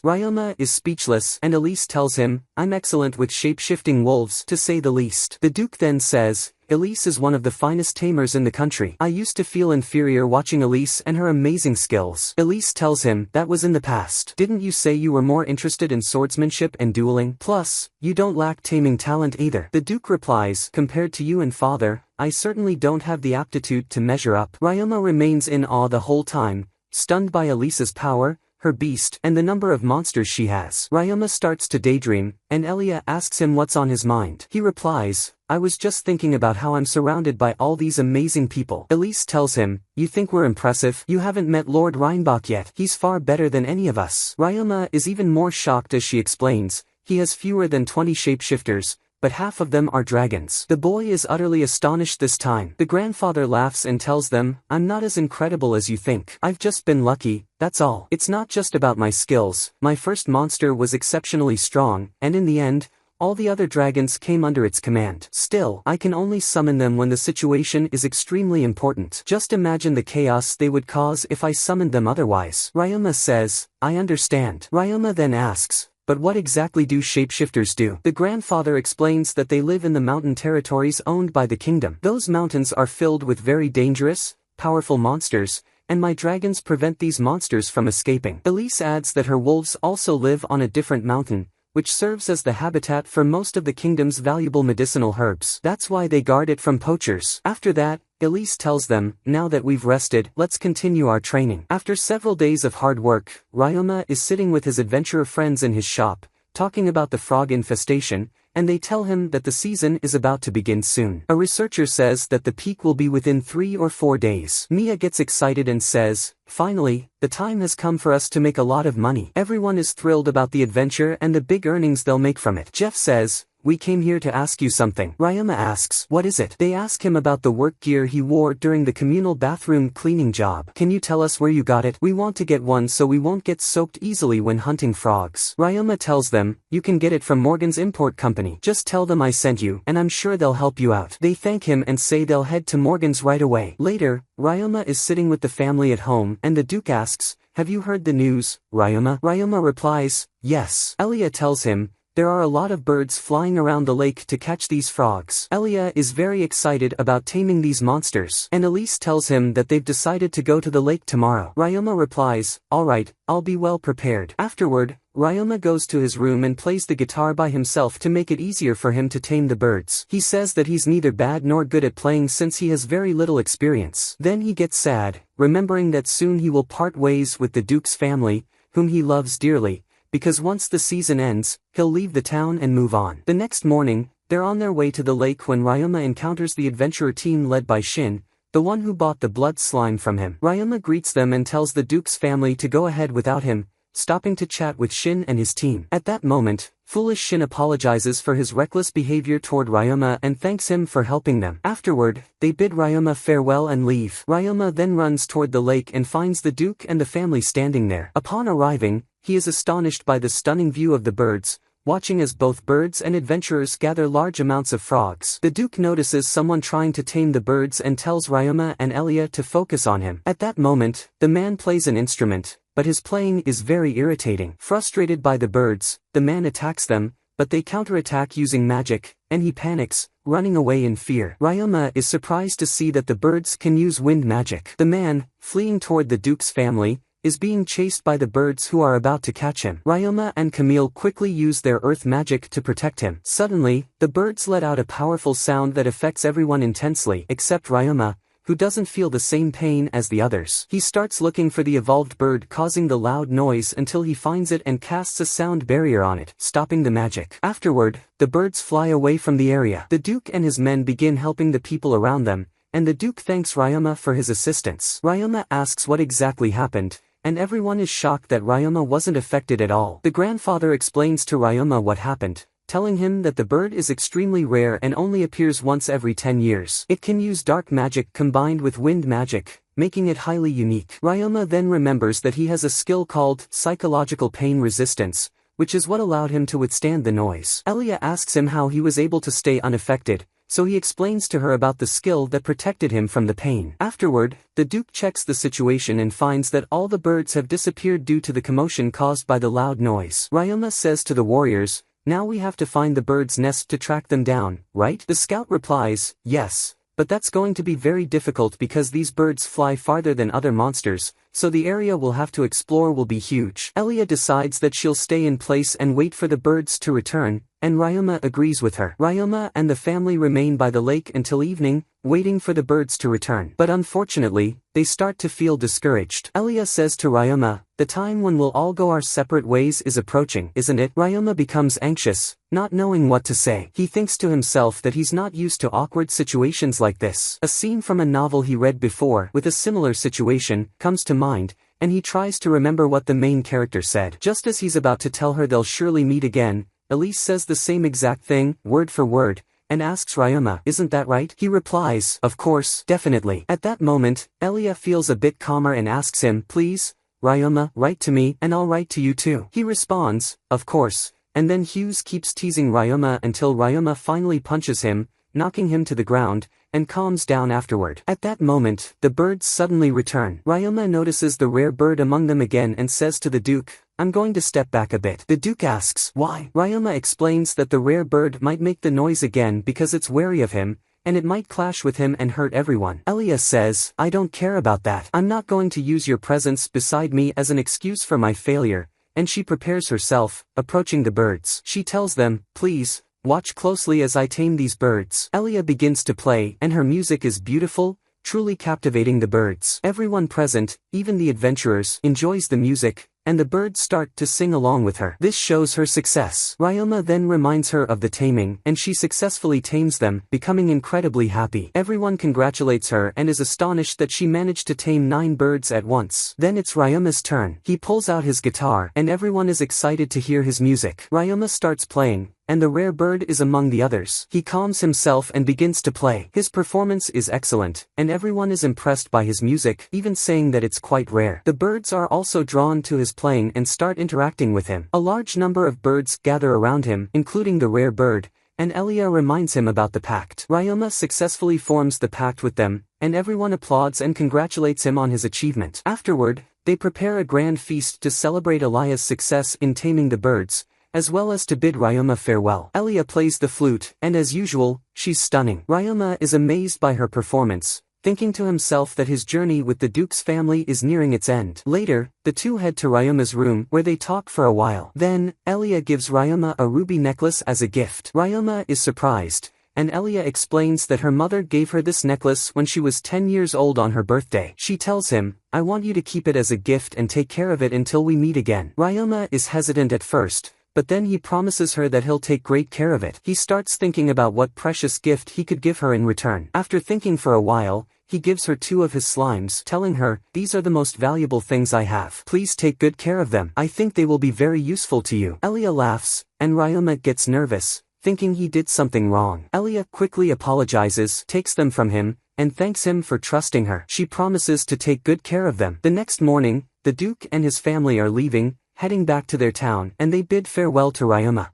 Ryoma is speechless, and Elise tells him, "I'm excellent with shape-shifting wolves, to say the least." The Duke then says, "Elise is one of the finest tamers in the country. I used to feel inferior watching Elise and her amazing skills." Elise tells him, "That was in the past. Didn't you say you were more interested in swordsmanship and dueling? Plus, you don't lack taming talent either." The Duke replies, "Compared to you and father, I certainly don't have the aptitude to measure up." Ryoma remains in awe the whole time, stunned by Elise's power, her beast, and the number of monsters she has. Ryoma starts to daydream, and Elia asks him what's on his mind. He replies, "I was just thinking about how I'm surrounded by all these amazing people." Elise tells him, "You think we're impressive? You haven't met Lord Reinbach yet. He's far better than any of us." Ryoma is even more shocked as she explains, he has fewer than 20 shapeshifters, but half of them are dragons. The boy is utterly astonished this time. The grandfather laughs and tells them, "I'm not as incredible as you think. I've just been lucky, that's all. It's not just about my skills. My first monster was exceptionally strong, and in the end, all the other dragons came under its command. Still, I can only summon them when the situation is extremely important. Just imagine the chaos they would cause if I summoned them otherwise." Ryoma says, "I understand." Ryoma then asks, "But what exactly do shapeshifters do?" The grandfather explains that they live in the mountain territories owned by the kingdom. Those mountains are filled with very dangerous, powerful monsters, and my dragons prevent these monsters from escaping. Elise adds that her wolves also live on a different mountain, which serves as the habitat for most of the kingdom's valuable medicinal herbs. That's why they guard it from poachers. After that, Elise tells them, "Now that we've rested, let's continue our training." After several days of hard work, Ryoma is sitting with his adventurer friends in his shop, talking about the frog infestation, and they tell him that the season is about to begin soon. A researcher says that the peak will be within 3 or 4 days. Mia gets excited and says, "Finally, the time has come for us to make a lot of money." Everyone is thrilled about the adventure and the big earnings they'll make from it. Jeff says, "We came here to ask you something." Ryoma asks, "What is it?" They ask him about the work gear he wore during the communal bathroom cleaning job. "Can you tell us where you got it? We want to get one so we won't get soaked easily when hunting frogs." Ryoma tells them, "You can get it from Morgan's import company. Just tell them I sent you, and I'm sure they'll help you out." They thank him and say they'll head to Morgan's right away. Later, Ryoma is sitting with the family at home, and the Duke asks, "Have you heard the news, Ryoma?" Ryoma replies, "Yes." Elia tells him, there are a lot of birds flying around the lake to catch these frogs. Elia is very excited about taming these monsters, and Elise tells him that they've decided to go to the lake tomorrow. Ryoma replies, "Alright, I'll be well prepared." Afterward, Ryoma goes to his room and plays the guitar by himself to make it easier for him to tame the birds. He says that he's neither bad nor good at playing since he has very little experience. Then he gets sad, remembering that soon he will part ways with the Duke's family, whom he loves dearly, because once the season ends, he'll leave the town and move on. The next morning, they're on their way to the lake when Ryoma encounters the adventurer team led by Shin, the one who bought the blood slime from him. Ryoma greets them and tells the Duke's family to go ahead without him, stopping to chat with Shin and his team. At that moment, foolish Shin apologizes for his reckless behavior toward Ryoma and thanks him for helping them. Afterward, they bid Ryoma farewell and leave. Ryoma then runs toward the lake and finds the Duke and the family standing there. Upon arriving, he is astonished by the stunning view of the birds, watching as both birds and adventurers gather large amounts of frogs. The Duke notices someone trying to tame the birds and tells Ryoma and Elia to focus on him. At that moment, the man plays an instrument, but his playing is very irritating. Frustrated by the birds, the man attacks them, but they counterattack using magic, and he panics, running away in fear. Ryoma is surprised to see that the birds can use wind magic. The man, fleeing toward the Duke's family, is being chased by the birds who are about to catch him. Ryoma and Camille quickly use their earth magic to protect him. Suddenly, the birds let out a powerful sound that affects everyone intensely, except Ryoma, who doesn't feel the same pain as the others. He starts looking for the evolved bird causing the loud noise until he finds it and casts a sound barrier on it, stopping the magic. Afterward, the birds fly away from the area. The Duke and his men begin helping the people around them, and the Duke thanks Ryoma for his assistance. Ryoma asks what exactly happened, and everyone is shocked that Ryoma wasn't affected at all. The grandfather explains to Ryoma what happened, telling him that the bird is extremely rare and only appears once every 10 years. It can use dark magic combined with wind magic, making it highly unique. Ryoma then remembers that he has a skill called psychological pain resistance, which is what allowed him to withstand the noise. Elia asks him how he was able to stay unaffected, so he explains to her about the skill that protected him from the pain. Afterward, the Duke checks the situation and finds that all the birds have disappeared due to the commotion caused by the loud noise. Ryoma says to the warriors, "Now we have to find the bird's nest to track them down, right?" The scout replies, "Yes, but that's going to be very difficult because these birds fly farther than other monsters, so the area we'll have to explore will be huge." Elia decides that she'll stay in place and wait for the birds to return, and Ryoma agrees with her. Ryoma and the family remain by the lake until evening, waiting for the birds to return. But unfortunately, they start to feel discouraged. Elia says to Ryoma, "The time when we'll all go our separate ways is approaching, isn't it?" Ryoma becomes anxious, not knowing what to say. He thinks to himself that he's not used to awkward situations like this. A scene from a novel he read before with a similar situation comes to mind, and he tries to remember what the main character said. Just as he's about to tell her they'll surely meet again, Elise says the same exact thing, word for word, and asks Ryoma, "Isn't that right?" He replies, "Of course, definitely." At that moment, Elia feels a bit calmer and asks him, "Please, Ryoma, write to me, and I'll write to you too." He responds, "Of course," and then Hughes keeps teasing Ryoma until Ryoma finally punches him, knocking him to the ground, and calms down afterward. At that moment, the birds suddenly return. Ryoma notices the rare bird among them again and says to the Duke, "I'm going to step back a bit." The Duke asks, "Why?" Ryoma explains that the rare bird might make the noise again because it's wary of him, and it might clash with him and hurt everyone. Elia says, "I don't care about that. I'm not going to use your presence beside me as an excuse for my failure," and she prepares herself, approaching the birds. She tells them, "Please, watch closely as I tame these birds." Elia begins to play, and her music is beautiful, truly captivating the birds. Everyone present, even the adventurers, enjoys the music, and the birds start to sing along with her. This shows her success. Ryoma then reminds her of the taming, and she successfully tames them, becoming incredibly happy. Everyone congratulates her and is astonished that she managed to tame 9 birds at once. Then it's Ryoma's turn. He pulls out his guitar, and everyone is excited to hear his music. Ryoma starts playing, and the rare bird is among the others. He calms himself and begins to play. His performance is excellent, and everyone is impressed by his music, even saying that it's quite rare. The birds are also drawn to his playing and start interacting with him. A large number of birds gather around him, including the rare bird, and Elia reminds him about the pact. Ryoma successfully forms the pact with them, and everyone applauds and congratulates him on his achievement. Afterward, they prepare a grand feast to celebrate Elia's success in taming the birds, as well as to bid Ryoma farewell. Elia plays the flute, and as usual, she's stunning. Ryoma is amazed by her performance, thinking to himself that his journey with the Duke's family is nearing its end. Later, the two head to Ryoma's room where they talk for a while. Then, Elia gives Ryoma a ruby necklace as a gift. Ryoma is surprised, and Elia explains that her mother gave her this necklace when she was 10 years old on her birthday. She tells him, "I want you to keep it as a gift and take care of it until we meet again." Ryoma is hesitant at first, but then he promises her that he'll take great care of it. He starts thinking about what precious gift he could give her in return. After thinking for a while, he gives her 2 of his slimes, telling her, "These are the most valuable things I have. Please take good care of them. I think they will be very useful to you." Elia laughs, and Ryoma gets nervous, thinking he did something wrong. Elia quickly apologizes, takes them from him, and thanks him for trusting her. She promises to take good care of them. The next morning, the Duke and his family are leaving, heading back to their town, and they bid farewell to Ryoma.